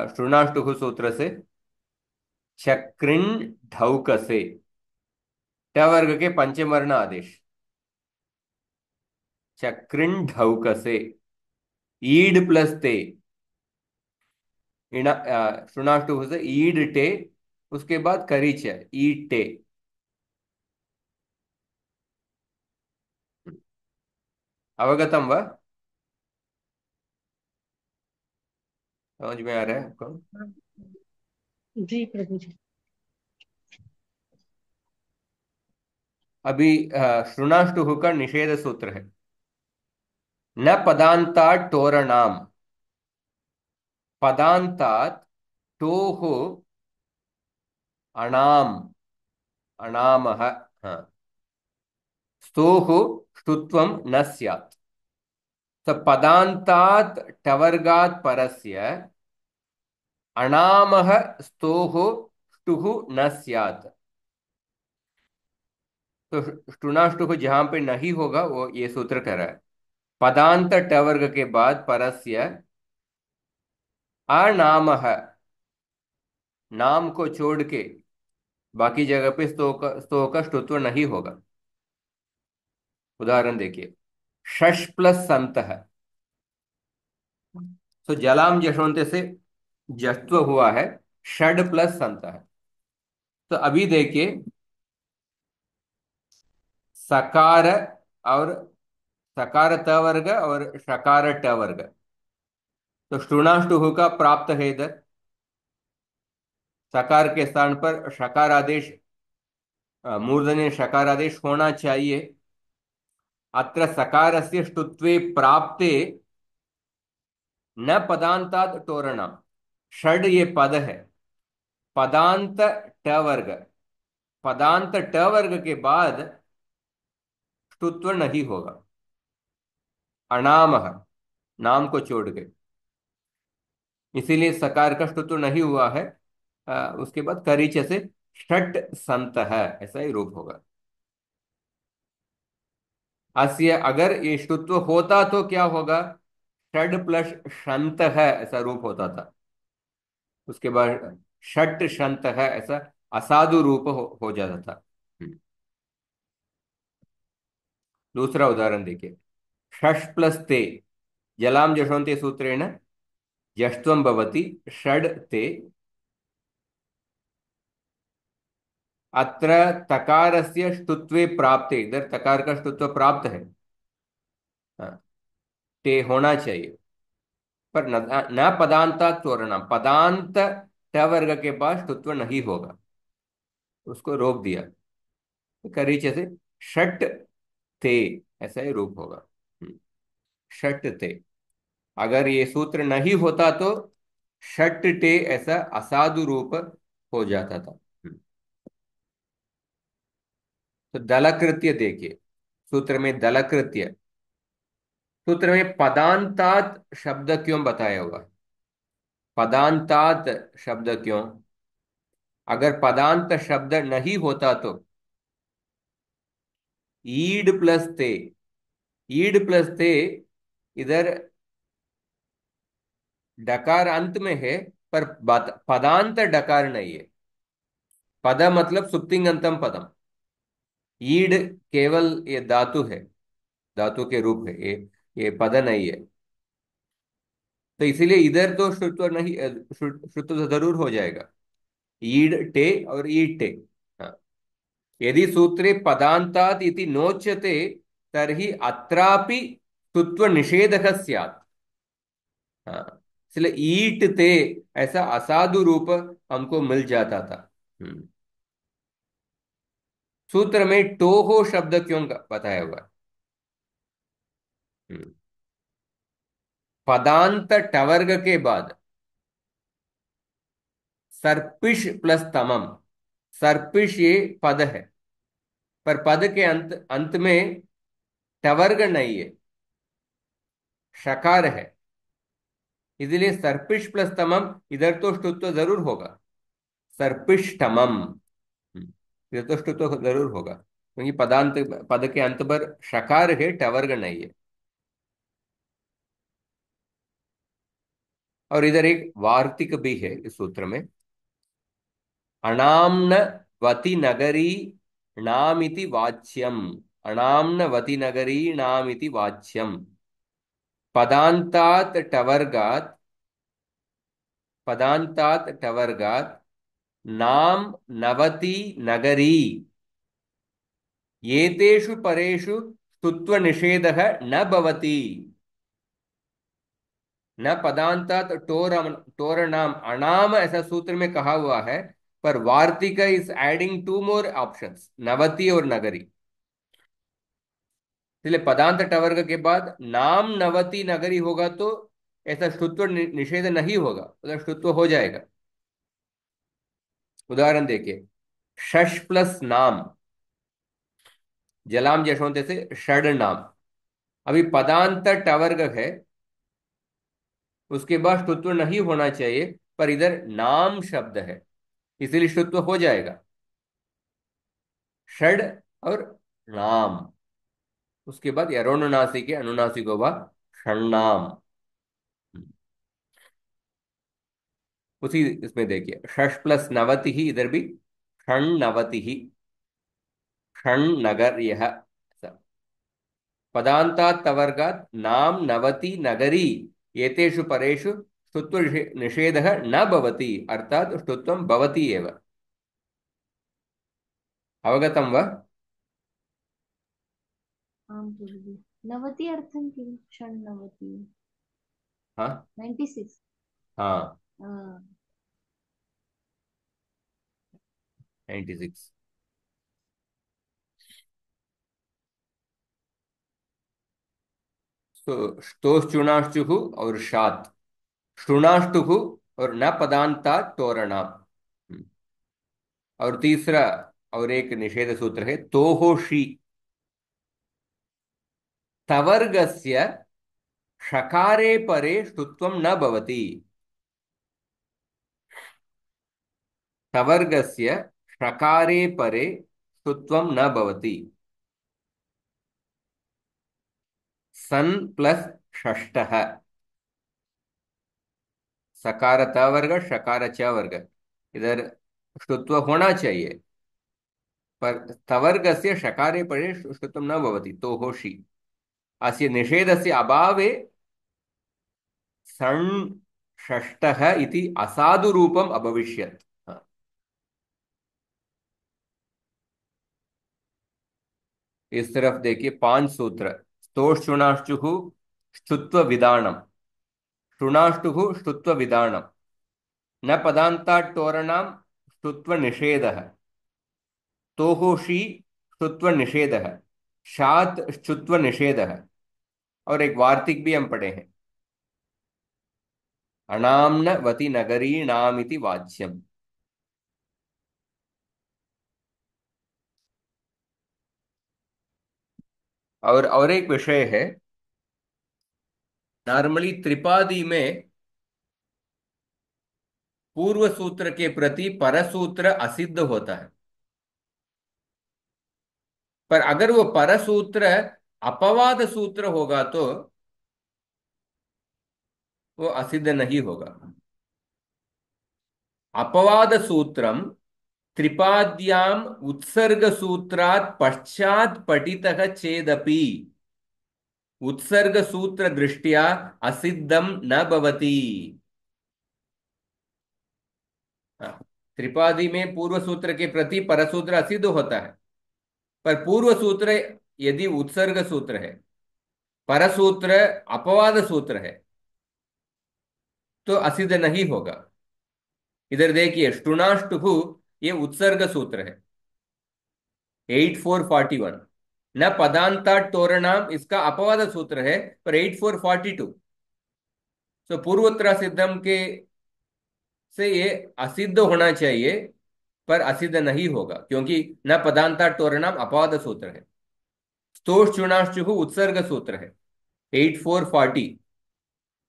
शृणाष्टुः सूत्र से चक्रिन ढौकसे, टवर्ग के पंचमर्ण आदेश। चक्रिन ढौकसे। ईड प्लस ते, शृणाष्टुः से ईड टे, उसके बाद करीच ईड टे। अवगतम व? समझ में आ रहा है आपको? जी प्रभु जी। अभी शृणाष्टुः का निषेध सूत्र है। न पदांता टोरणाम। पदांतात टोह अणाम, अणामः। हाँ, स्तोः ष्टुत्वं न स्यात्। तो पदान्तात् टवर्गात् परस्य अणामः स्तोः ष्टुः न स्यात्। तो ष्टुनाष्टुः जहां पे नहीं होगा वो ये सूत्र कह रहा है। पदांत टवर्ग के बाद परस्य अनामः, नाम को छोड़ के बाकी जगह पे स्तो का ष्टुत्व नहीं होगा। उदाहरण देखिए, शश प्लस संत है। तो जलाम जशोंते से जस्त्व हुआ है, षड प्लस संत है। तो अभी देखिए, सकार और सकार त वर्ग और शकार ट वर्ग। तो ष्टुनाष्टुह का प्राप्त है इधर, सकार के स्थान पर शकार आदेश, मूर्धन्य शकार आदेश होना चाहिए। अत्र सकारस्य ष्टुत्वे प्राप्ते न पदांतात् टोरणा। षड ये पद है, पदांत ट वर्ग, पदांत ट वर्ग के बाद ष्टुत्व नहीं होगा। अनामः, नाम को छोड़ के, इसीलिए सकार का ष्टुत्व नहीं हुआ है। उसके बाद करीच से षट संत है, ऐसा ही रूप होगा। अस्य अगर ये ष्टुत्व होता तो क्या होगा, षड प्लस शंत है ऐसा रूप होता था। उसके बाद षट शंत है ऐसा असाधु रूप हो जाता था। दूसरा उदाहरण देखिए, षष् प्लस ते, जलाम जशोन्ते सूत्रेण जष्ट्वं भवति षड ते। अत्र तकारस्य ष्टुत्वे प्राप्ते, इधर तकार का ष्टुत्व प्राप्त है, हाँ, ते होना चाहिए। पर न, न पदांता त्वरण, पदांत ट वर्ग के पास ष्टुत्व नहीं होगा, उसको रोक दिया। तो करीचे से षट ते ऐसा ही रूप होगा। षट ते, अगर ये सूत्र नहीं होता तो षट टे ऐसा असाधु रूप हो जाता था। तो दलकृत्य देखिए, सूत्र में दलकृत्य, सूत्र में पदांतात शब्द क्यों बताया हुआ, पदांतात शब्द क्यों? अगर पदांत शब्द नहीं होता तो ईड प्लस ते, ईड प्लस ते, इधर डकार अंत में है पर पदांत डकार नहीं है। पद मतलब सुप्तिंगंतम पदम, ईड केवल ये धातु है, धातु के रूप है ये पद नहीं है। तो इसीलिए इधर तो श्रुत्व नहीं, श्रुत्व जरूर हो जाएगा, ईड टे और ईड टे। हाँ, यदि सूत्रे पदांतात् इति नोच्यते तर्हि अत्रापि स्तुत्व निषेधः स्यात्। हाँ, इसलिए ईट ते ऐसा असाधु रूप हमको मिल जाता था। सूत्र में टोहो शब्द क्यों बताया हुआ है? हम्म, पदांत टवर्ग के बाद सर्पिश प्लस तमम, सर्पिश ये पद है पर पद के अंत अंत में टवर्ग नहीं है, शकार है। इसलिए सर्पिश प्लस तमम, इधर तो ष्टुत्व जरूर होगा, सर्पिष्टमम। इधर तो ष्टुत्व जरूर होगा क्योंकि पदांत, पद के अंत पर शकार है, टवर्ग नहीं है। और इधर एक वार्तिक भी है इस सूत्र में, अनाम्न वति नगरी नामिति वाच्यम, अनाम्न वति नगरी नामिति वाच्यम। पदांतात टवर्गात, पदांतात टवर्गात नाम नवति नगरी, एतेषु परेषु स्तुत्व निषेधः न भवति। न पदांतात टोरनाम अनाम ऐसा सूत्र में कहा हुआ है, पर वार्तिक is adding to more options, नवति और नगरी। इसलिए पदांत टवर्ग के बाद नाम नवति नगरी होगा तो ऐसा स्तुत्व निषेध नहीं होगा, उधर स्तुत्व हो जाएगा। उदाहरण देखिए, शश प्लस नाम, जलाम जशोंते से षड नाम। अभी पदांत टवर्ग है, उसके बाद ष्टुत्व नहीं होना चाहिए, पर इधर नाम शब्द है, इसलिए ष्टुत्व हो जाएगा। षड और नाम, उसके बाद यरोनुनासिक है, अनुनासिक होगा षण्णाम। उसी इसमें देखिए षष प्लस नवति ही, इधर भी षण्णवति ही, षण् नगर यह। पदांतात् तवर्गात् नाम नवति नगरी, एतेषु परेषु ष्टुत्व निषेधः न भवति, अर्थात ष्टुत्वं भवति एव। अवगतं वा? आं गुरुजी। नवति अर्थं किं? षण्णवति। हाँ 96। हाँ, आ, 96। तो स्तोश्चुनाश्चुः और शात, शुणाष्टुः और न पदांता तोरणाम। और तीसरा, और एक निषेध सूत्र है तोहोषि, तवर्गस्य षकारे परे ष्टुत्वं न भवति। तवर्गस्य षकारे परे ष्टुत्वं न भवति। सन् प्लस षष्ठः, सकार त वर्ग षकार च वर्ग, इधर ष्टुत्व होना चाहिए, पर तवर्गस्य षकारे परे ष्टुत्वं न भवति, तो होषि। अस्य निषेधस्य अभावे सन् षष्ठः इति असाधुरूपम् अभविष्यत्। इस तरफ देखिए 5 सूत्र। स्तोषुणाश्चुः ष्टुत्व विधानम, शुणाष्टुः ष्टुत्व विधानम, न पदांताट्टोरणाम ष्टुत्व निषेधः, तोहोषि ष्टुत्व निषेधः, शात ष्टुत्व निषेधः। और एक वार्तिक भी हम पढ़े हैं, अनाम्नवति नगरी नामिति वाच्यम। और एक विषय है, नॉर्मली त्रिपादी में पूर्व सूत्र के प्रति परसूत्र असिद्ध होता है, पर अगर वो परसूत्र अपवाद सूत्र होगा तो वो असिद्ध नहीं होगा। अपवाद सूत्रम त्रिपाद्याम उत्सर्ग सूत्रात् पश्चात पठितः चेदपि उत्सर्ग सूत्र दृष्टिया असिद्धम न भवति। हाँ, त्रिपादी में पूर्व सूत्र के प्रति परसूत्र असिद्ध होता है, पर पूर्व सूत्र यदि उत्सर्ग सूत्र है, परसूत्र अपवाद सूत्र है, तो असिद्ध नहीं होगा। इधर देखिए ष्टुनाष्टुः, ये उत्सर्ग सूत्र है 8441। न पदांता टोरणाम इसका अपवाद सूत्र है, पर 8442। तो पूर्वोत्तरा सिद्धम के से ये असिद्ध होना चाहिए, पर असिद्ध नहीं होगा, क्योंकि न पदांता टोरणाम अपवाद सूत्र है। स्तोष चुनाश्चुः उत्सर्ग सूत्र है 8440।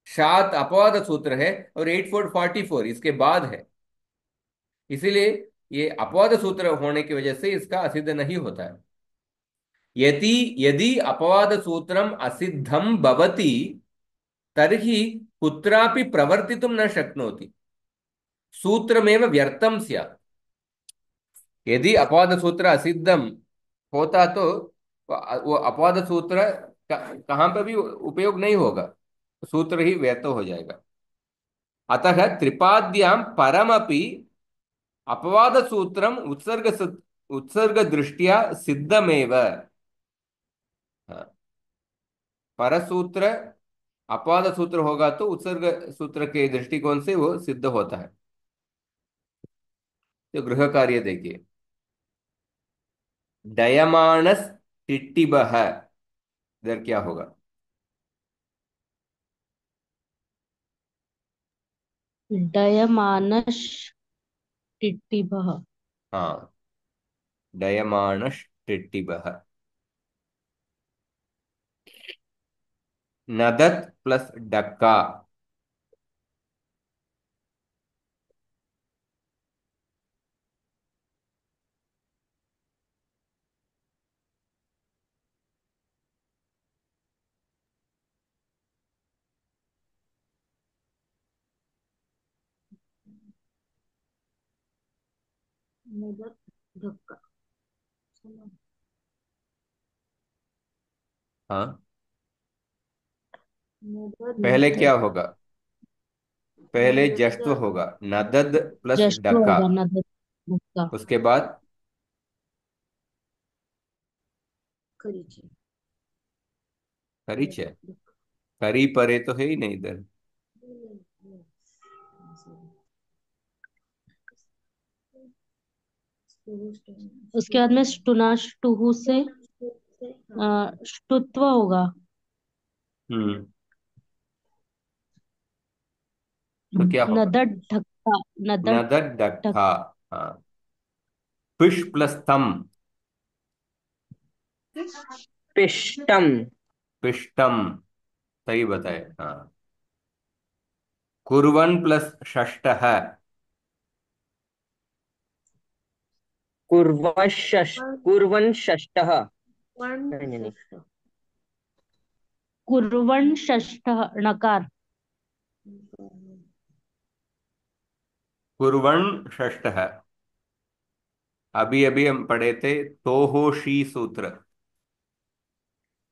शात अपवाद सूत्र है और 8444 इसके बाद है, इसीलिए ये अपवाद सूत्र होने की वजह से इसका असिद्ध नहीं होता है। यदि यदि अपवाद सूत्रम असिद्धम भवति तर्हि कुत्रापि प्रवर्तितुं न शक्नोति, सूत्रमेव व्यर्थम स्यात्। यदि अपवाद सूत्र असिद्धम होता तो वो अपवाद सूत्र कहाँ पर भी उपयोग नहीं होगा, सूत्र ही व्यर्थ हो जाएगा। अतः त्रिपाद्यां परमपि अपवाद सूत्रम उत्सर्ग दृष्टिया सिद्धमेव। हाँ, परसूत्र अपवाद सूत्र होगा तो उत्सर्ग सूत्र के दृष्टिकोण से वो सिद्ध होता है। तो गृह कार्य देखिए, डयमानस टिट्टिबह, इधर क्या होगा? डयमानश टिट्टिभः। हाँ, डयमानस टिट्टिबह। नदत प्लस डक्का। मदद धक्का। चलो, हाँ, मदद पहले नदद क्या होगा? पहले जश्व नदद होगा, नदद प्लस जश्न डक्का। होगा, नदद धक्का। उसके बाद करीचे। करीच है। नदद धक्का। करी परे तो है ही नहीं इधर। उसके बाद में स्टुनाश टुहु से ष्टुत्व होगा। हम्म। तो क्या होगा? नदद धक्का, नदद नदद धक डक्का। हाँ। पिश प्लस तम। पिष्टम। पिष्टम। सही बताए, हाँ। कुर्वन प्लस षष्टः। कुर्वन् षष्टः। वन नहीं नहीं नहीं। षष्ठ। कुर्वन् षष्ठः नकार। कुर्वन षष्टः। अभी अभी हम पढ़े थे तोहोशी सूत्र।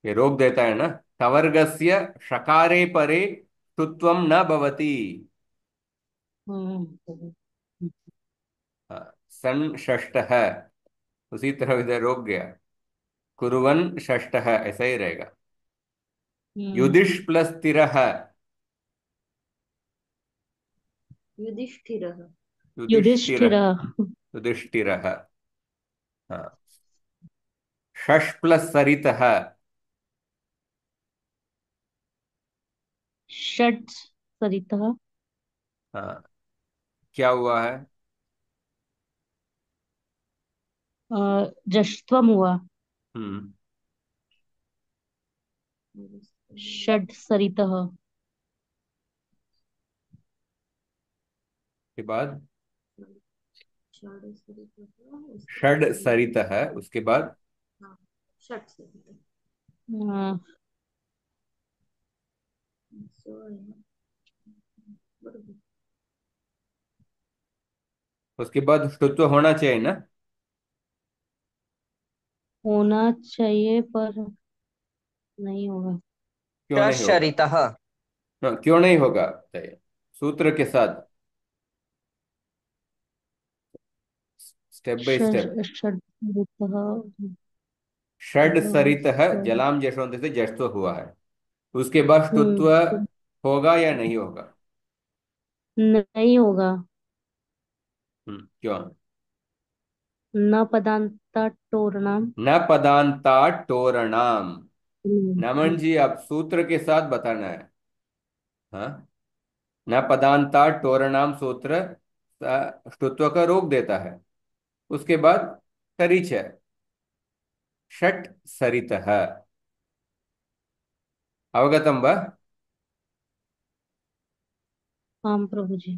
ये रोक देता है ना। कवर्गस्य षकारे परे स्तुत्वम न भवति। हम्म हाँ, सन षष्टः। उसी तरह इधर रोक गया। कुर्वन षष्टः ऐसा ही रहेगा। हम्म युधिष् प्लस तिरः। युधिष्ठिरः। युधिष्ठिरः। युधिष्ठिरः। युधिष्ठिरः। हाँ। शश प्लस सरितः। षट् सरितः। हाँ। क्या हुआ है? जश्त्वम हुआ। हम्म। षट् सरितः। के बाद उसके षड बाद सरितः, उसके बाद हाँ, षट से अ, बरोबर। उसके बाद स्तुत्व होना चाहिए ना। होना चाहिए पर नहीं होगा। क्यों नहीं होगा? शरितः। हाँ, क्यों नहीं होगा चाहिए? सूत्र के साथ, स्टेप बाय स्टेप। षट् सरितः। षड सरितः जलाम जशोंत से जश्व हुआ है। उसके बाद स्तुत्व हम्म होगा या नहीं होगा? नहीं होगा। क्यों? न पदांता टोरणाम। न पदांता टोरणाम। नमन हम्म जी, आप सूत्र के साथ बताना है। हाँ। न पदांता टोरणाम सूत्र स्तुत्व का रोक देता है। उसके बाद तरीच है। षट सरितः। अवगतम वा? हाँ प्रभु जी।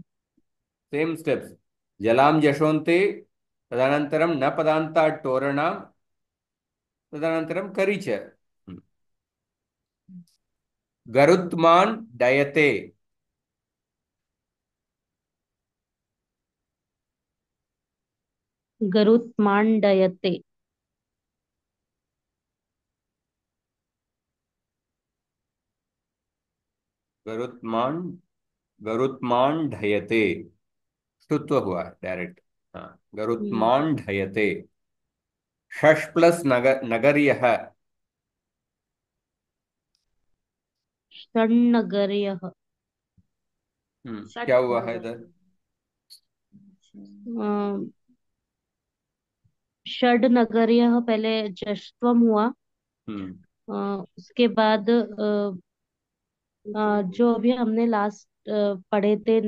Same steps. जलाम जशोन्ते, तदनन्तरं न पदांता टोरणाम, तदनन्तरं करीच। गरुत्मान डयते। गरुत्मांडयते। गरुत्मान, गरुत्मान ढयते। स्तुत्व हुआ है डायरेक्ट। हाँ। हम्म गरुत्मान ढयते। शश प्लस नगर्यः। षण्णगर्यः। क्या षट हुआ है नगर। इधर? अ, षड्नगर्यः पहले जश्त्वम हुआ। हम्म। उसके बाद जो अभी हमने लास्ट पढ़े थे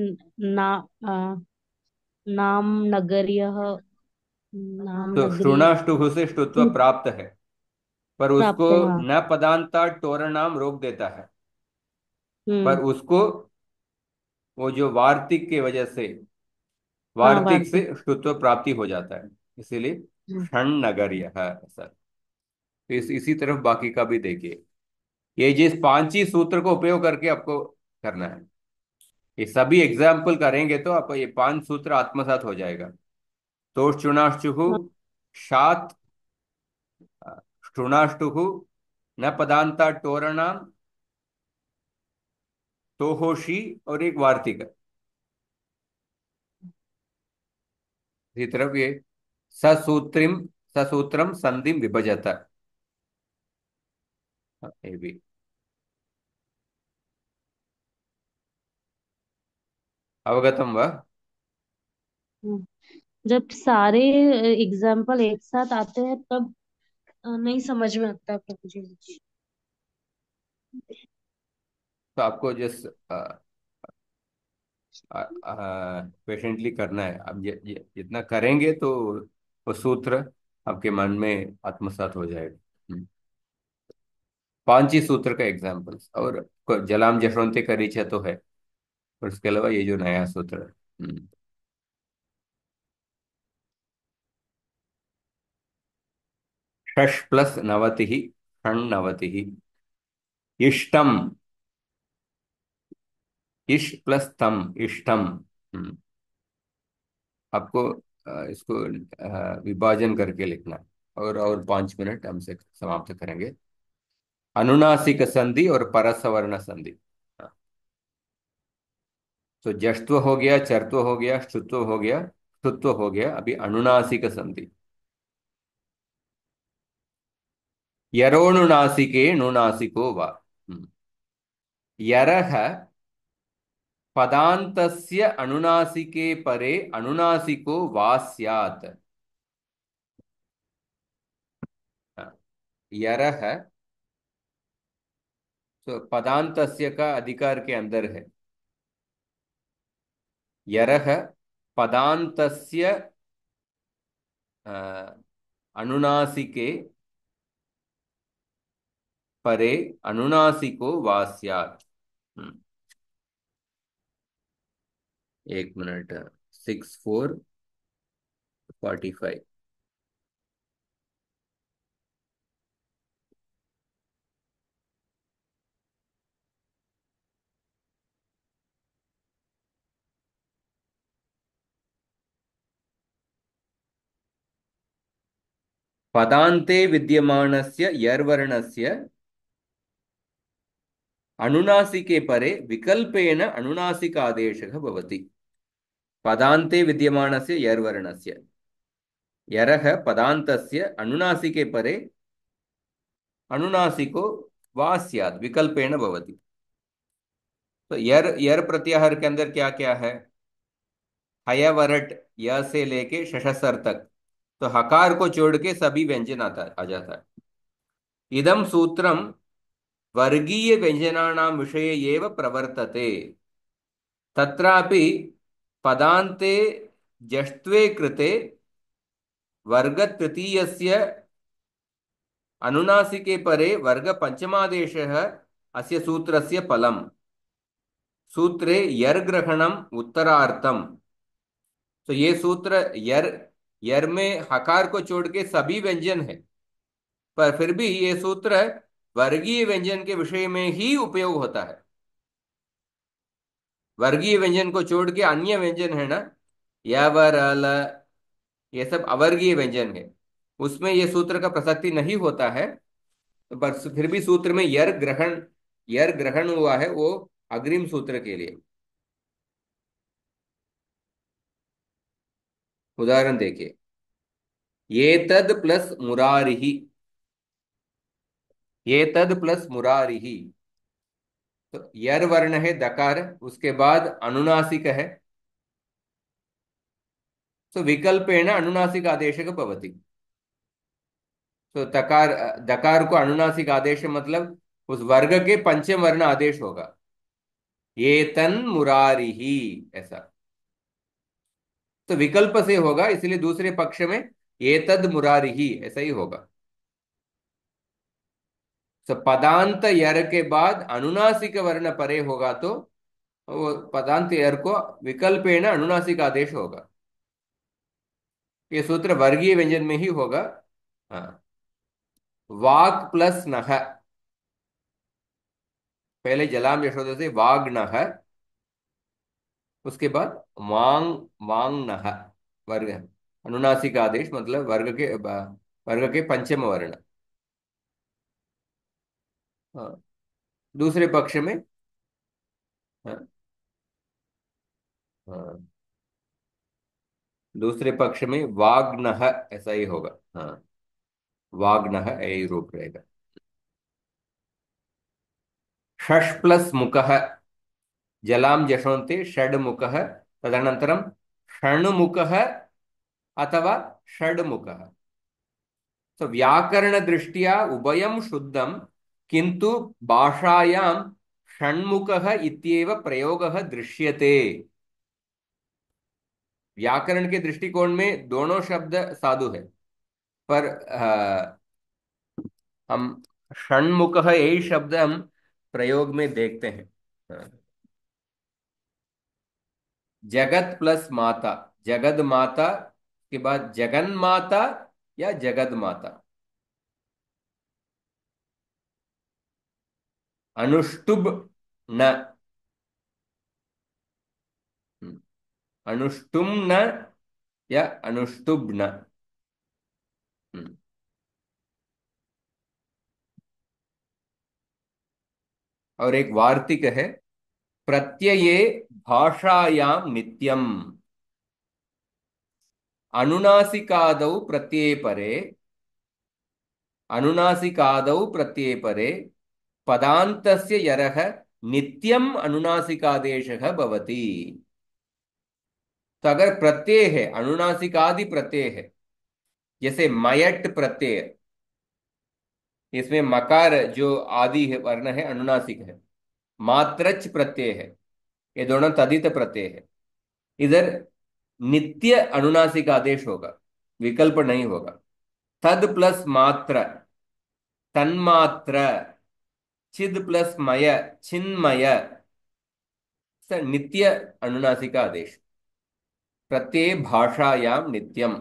ना अ, नाम नगर्यः, नाम तो नगरी श्रोणाष्टुभ से स्तुत्व प्राप्त है, पर उसको प्राप्त है। हाँ न पदांता टोरणाम रोक देता है। पर हम्म। उसको वो जो वार्तिक के वजह से, हाँ, वार्तिक से वार्तिक। शुत्व प्राप्ति हो जाता है, इसीलिए हम्म। क्षण नगर्य है सर। तो इसी तरफ बाकी का भी देखिए। ये जिस पांच ही सूत्र को उपयोग करके आपको करना है, ये सभी एग्जाम्पल करेंगे तो आप ये पांच सूत्र आत्मसात हो जाएगा। तो चुनाश्चुहु, हाँ। शात, शुणाष्टुहु, न पदांता टोरणाम, तोहोशी, और एक वार्तिक। इसी तरफ ये ससूत्रिम, ससूत्रम संधिम विभजत, ये भी। अवगतम व। हम्म। जब सारे एग्जाम्पल एक साथ आते हैं तब नहीं समझ में आता प्रभु जी। तो आपको जिस पेशेंटली करना है, अब ये जितना करेंगे तो वो सूत्र आपके मन में आत्मसात हो जाएगा। पांच ही सूत्र का एग्जाम्पल्स, और जलाम जसवंते का रीचा तो है, और उसके अलावा ये जो नया सूत्र है। षष् प्लस नवति, षण्णवति। इष्टम, इश प्लस तम, इष्टम। हम्म, आपको इसको विभाजन करके लिखना है। और 5 मिनट हमसे समाप्त करेंगे। अनुनासिक संधि और परसवर्ण संधि। हाँ, तो जश्त्व हो गया, चरत्व हो गया, शुत्व हो गया, ष्टुत्व हो गया, अभी अनुनासिक संधि। यरोनुनासिके नुनासिको वा। यरः पदान्तस्य अनुनासिके परे अनुनासिको वा स्यात्। हाँ, यरः, तो पदान्तस्य का अधिकार के अंदर है। यरः पदान्तस्य अ, अनुनासिके परे अनुनासिको वा स्यात्। 1 मिनट। 6445। पदान्ते विद्यमानस्य यर्वर्णस्य अनुनासिके परे विकल्पेन अनुनासिकादेशः भवति। पदान्ते विद्यमानस्य यर्वर्णस्य, यरः पदान्तस्य अनुनासिके परे अनुनासिको वा स्यात् विकल्पेन भवति। तो यर यर प्रत्याहार के अंदर क्या क्या है? हयवरट, य से लेके शशसर तक, तो हकार को छोड़ के सभी व्यंजन आ जाता है। इदम सूत्रम वर्गीय व्यंजनानां विषये एव प्रवर्तते। तत्रापि पदान्ते जष्ट्वे कृते वर्ग तृतीयस्य अनुनासिके परे वर्ग पंचमादेशः अस्य सूत्रस्य फलम्। सूत्रे यर ग्रहणम उत्तरार्थम। तो ये सूत्र यर, यर में हकार को छोड़ के सभी व्यंजन है, पर फिर भी ये सूत्र वर्गीय व्यंजन के विषय में ही उपयोग होता है। वर्गीय व्यंजन को छोड़ के अन्य व्यंजन है ना, या वर अल, ये सब अवर्गीय व्यंजन है, उसमें ये सूत्र का प्रसक्ति नहीं होता है। पर फिर भी सूत्र में यर ग्रहण हुआ है, वो अग्रिम सूत्र के लिए। उदाहरण देखिए, ये तद प्लस मुरारिही, ये तद प्लस मुरारिही। तो यर वर्ण है दकार, उसके बाद अनुनासिक है, तो विकल्पेन अनुनासिक आदेशक भवति। तो तकार दकार को अनुनासिक आदेश मतलब उस वर्ग के पंचम वर्ण आदेश होगा, ये तन मुरारिही, ऐसा। तो विकल्प से होगा, इसलिए दूसरे पक्ष में ये तद मुरारिही ऐसा ही होगा। तो पदांत यर के बाद अनुनासिक वर्ण परे होगा तो वो पदांत यर को विकल्पेन अनुनासिक आदेश होगा। ये सूत्र वर्गीय व्यंजन में ही होगा। हाँ, वाक प्लस नह, पहले जलाम यशोद से वाग नह, उसके बाद वांग वांग नह, वर्ग अनुनासिक आदेश मतलब वर्ग के पंचम वर्ण। हाँ, दूसरे पक्ष में। हाँ, हाँ, दूसरे पक्ष में वाग्नह ऐसा ही होगा। हाँ, वाग्नह यही रूप रहेगा। षष् प्लस मुखः, जलाम जशोन्ते षड्मुखः, तदनन्तरं षण्मुखः अथवा षड्मुखः। तो व्याकरण दृष्ट्या उभयं शुद्धं, किंतु भाषायां षण्मुखः इत्येव प्रयोगः दृश्यते। व्याकरण के दृष्टिकोण में दोनों शब्द साधु है, पर हम षण्मुखः यही शब्द हम प्रयोग में देखते हैं। जगत प्लस माता, जगद माता के बाद जगन माता या जगद माता। अनुष्टुब न, अनुष्टुम न या अनुष्टुब न। और एक वार्तिक है, प्रत्यये भाषायां नित्यम, अनुनासिकादौ प्रत्यये परे, अनुनासिकादौ प्रत्यये परे पदान्तस्य यरः नित्यम अनुनासिकादेशः भवति। तो अगर प्रत्यय है, अनुनासिकादि प्रत्यय है, जैसे मयट प्रत्यय, इसमें मकार जो आदि है वर्ण है अनुनासिक है, मात्रच प्रत्यय है, ये दोनों तदित प्रत्यय है। इधर नित्य अनुनासिक आदेश होगा, विकल्प नहीं होगा। तद प्लस मात्र, तन्मात्र, चिद प्लस मय, छिन्मय, नित्य अनुनासिक आदेश, प्रत्यय भाषायां नित्यम।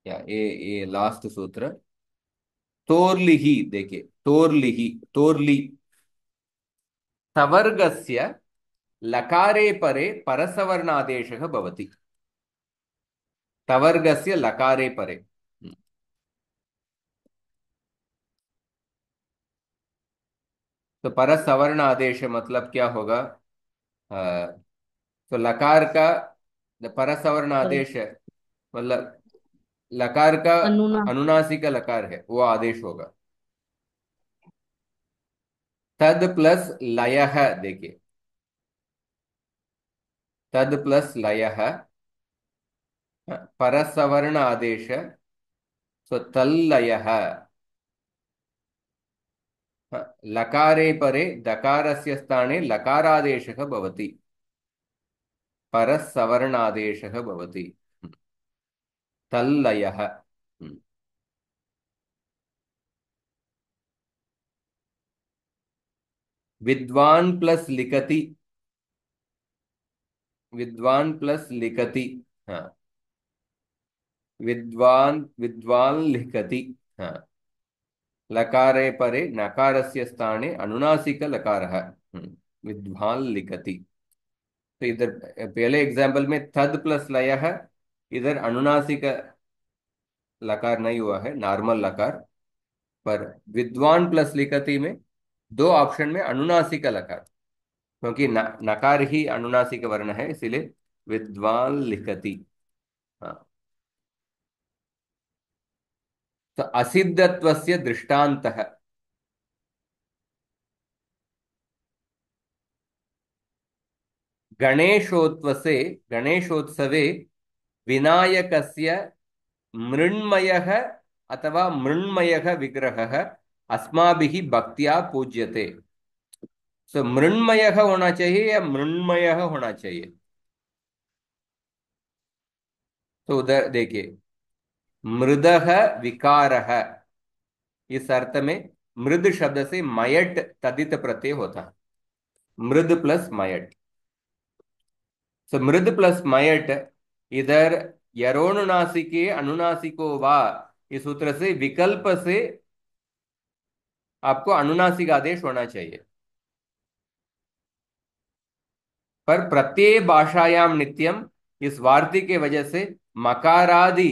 या ये लास्ट सूत्र, तोर्लिहि, देखिए तोर्लिहि, तोर्लि, सवर्गस्य लकारे परे परसवर्णादेशः भवति। तवर्गस्य लकारे परे। तो परसवर्ण आदेश मतलब क्या होगा? तो लकार का परसवर्ण पर आदेश है, मतलब लकार का अनुना अनुनासिक लकार है वो आदेश होगा। तद प्लस लयः, देखिए तद प्लस लयः परसवर्ण आदेश, तो तल्लयः, लकारे परे दकारस्य स्थाने लकारादेशः भवति, परसवर्णादेशः भवति, तल्लयः। विद्वान प्लस लिखति, विद्वान प्लस लिखति। हाँ, विद्वान विद्वान लिखति। हाँ, लकारे परे नकारस्य स्थाने अनुनासिक लकारः, विद्वान लिखति। तो इधर पहले एग्जाम्पल में थद प्लस लय है, इधर अनुनासिक लकार नहीं हुआ है, नॉर्मल लकार। पर विद्वान प्लस लिखति में दो ऑप्शन में अनुनासिक लकार, क्योंकि नकार ही अनुनासिक वर्ण है, इसीलिए विद्वान लिखति। हाँ, तो असिद्धत्वस्य दृष्टान्तः, गणेशोत्वसे गणेशोत्सवे विनायकस्य मृण्मयः अथवा मृण्मयः विग्रहः अस्माभिः भक्त्या पूज्यते। तो मृण्मय होना चाहिए या मृण्मय होना चाहिए? तो उधर देखिए, मृदः विकारः, इस अर्थ में मृद शब्द से मयट तदित प्रत्यय होता है। मृद प्लस मयट, सो मृद प्लस मयट, इधर यरोनुनासिके अनुनासिको वा, इस सूत्र से विकल्प से आपको अनुनासिक आदेश होना चाहिए। पर प्रत्यय भाषायाम नित्यम, इस वार्तिक के वजह से मकारादि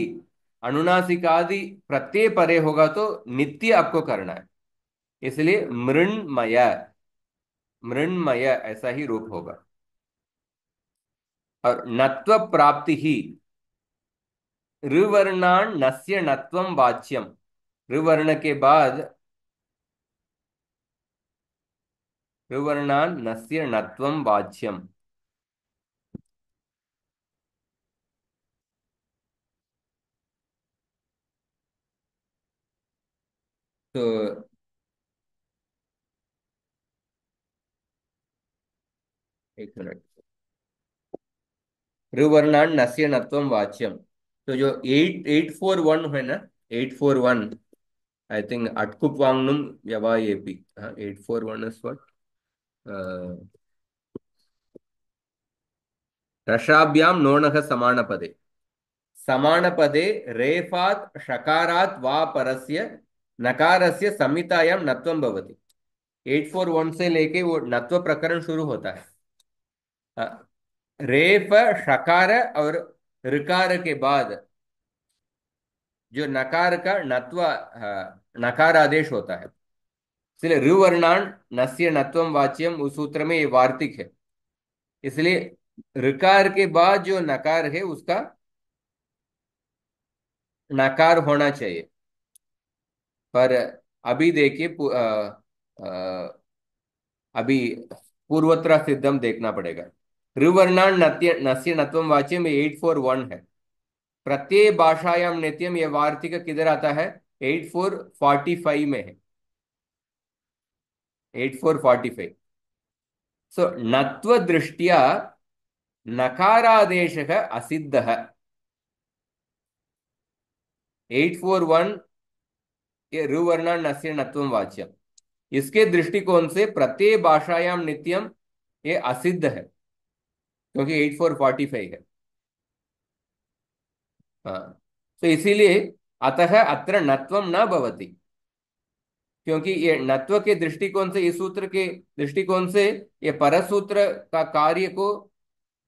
अनुनासिक आदि प्रत्यय परे होगा तो नित्य आपको करना है, इसलिए मृण्मय, मृण्मय ऐसा ही रूप होगा। और नत्व प्राप्ति ही, ऋवर्णान नस्य नत्वम वाच्यम, ऋवर्ण के बाद ऋवर्णान नस्य नत्वम वाच्यम। तो एक मिनट, ऋवर्णान नस्य नत्वम वाच्यम, तो जो 841 है ना, 841, आई थिंक अटकुप वांगनुम व्यवायेपि, 841 इज व्हाट, रसाभ्याम नोणः समानपदे, समानपदे रेफात् षकारात् वा परस्य नकारस्य संहितायां नत्वं भवति। 841 से लेके वो नत्व प्रकरण शुरू होता है। रेफ षकार और ऋकार के बाद जो नकार का नत्व नकार आदेश होता है, इसलिए ऋवर्णान नस्य नत्वम वाच्यम, उस सूत्र में ये वार्तिक है, इसलिए ऋकार के बाद जो नकार है उसका नकार होना चाहिए। पर अभी देखिए अभी पूर्वत्र सिद्धम देखना पड़ेगा। ऋवर्णान नत्य नस्य नत्वम वाच्यम 841 है। प्रत्यय भाषायाम नित्यम, यह वार्तिक किधर आता है? 8445 में है, 8445। सो नत्व दृष्टिया नकारादेशः असिद्धः। 841 ये ऋवर्णान नस्य नत्वम वाच्यम, इसके दृष्टिकोण से प्रत्यय भाषायाम नित्यम ये असिद्ध है, क्योंकि 8445 है। हाँ, तो इसीलिए अतः अत्र नत्वम न भवति, क्योंकि ये नत्व के दृष्टिकोण से, इस सूत्र के दृष्टिकोण से ये परसूत्र का कार्य को,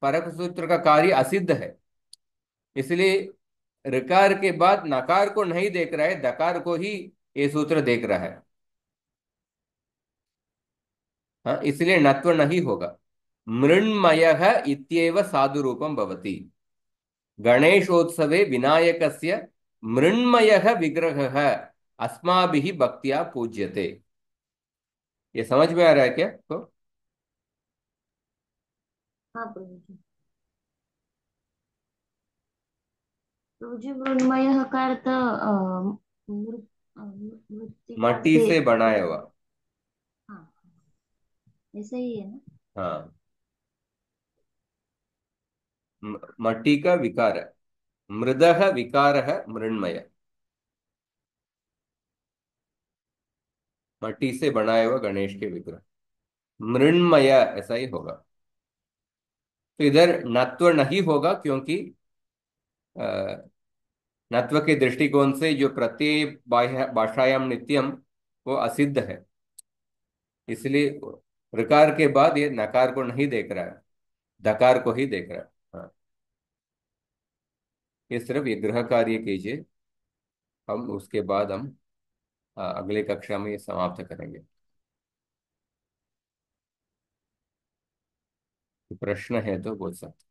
परक सूत्र का कार्य असिद्ध है, इसलिए ऋकार के बाद नकार को नहीं देख रहा है, दकार को ही ये सूत्र देख रहा है। हाँ, इसलिए नत्व नहीं होगा। मृण्मयः इत्येव साधुरूपं भवति। गणेशोत्सवे विनायकस्य मृण्मयः विग्रहः अस्माभिः भक्त्या पूज्यते। ये समझ में आ रहा है क्या तो? हाँ प्रभु जी। प्रभु जी, मृण्मय का अर्थ मृत्तिका मट्टी से। से बनाया हुआ। हाँ, ऐसा ही है ना? हाँ, मट्टी का विकार, मृदः विकारः मृण्मय, मट्टी से बनाया हुआ गणेश के विग्रह, मृण्मय ऐसा ही होगा। तो इधर नत्व नहीं होगा, क्योंकि अ, नत्व के दृष्टिकोण से जो प्रत्यय भाषायाम नित्यम वो असिद्ध है, इसलिए ऋकार के बाद ये नकार को नहीं देख रहा है, धकार को ही देख रहा है। हाँ, ये सिर्फ ये गृह कार्य कीजिए, हम उसके बाद हम अगले कक्षा में ये समाप्त करेंगे। प्रश्न है तो बोल सकते।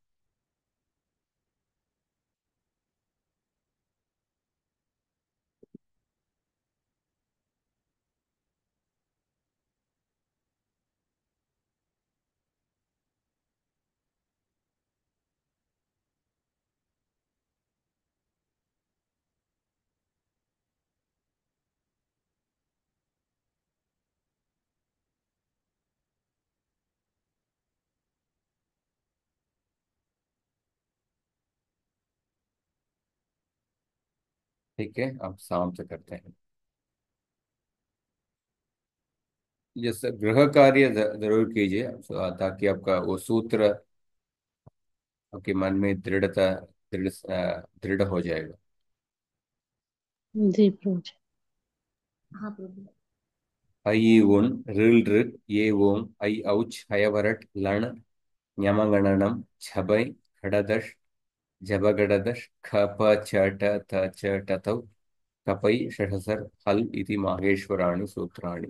ठीक है, आप समाप्त करते हैं। जैसे गृह कार्य जरूर कीजिए, ताकि आपका वो सूत्र आपके मन में दृढ़ हो जाएगा। जी प्रभु जी। हाँ प्रभु। ऐ उन ऋल ऋ ये ओम ऐ औच हयवरट लण ञमगणनम छबै खडदश जबगडदश खप च ट त च टतौ कपै षठसर हल इति माहेश्वराणि सूत्राणि।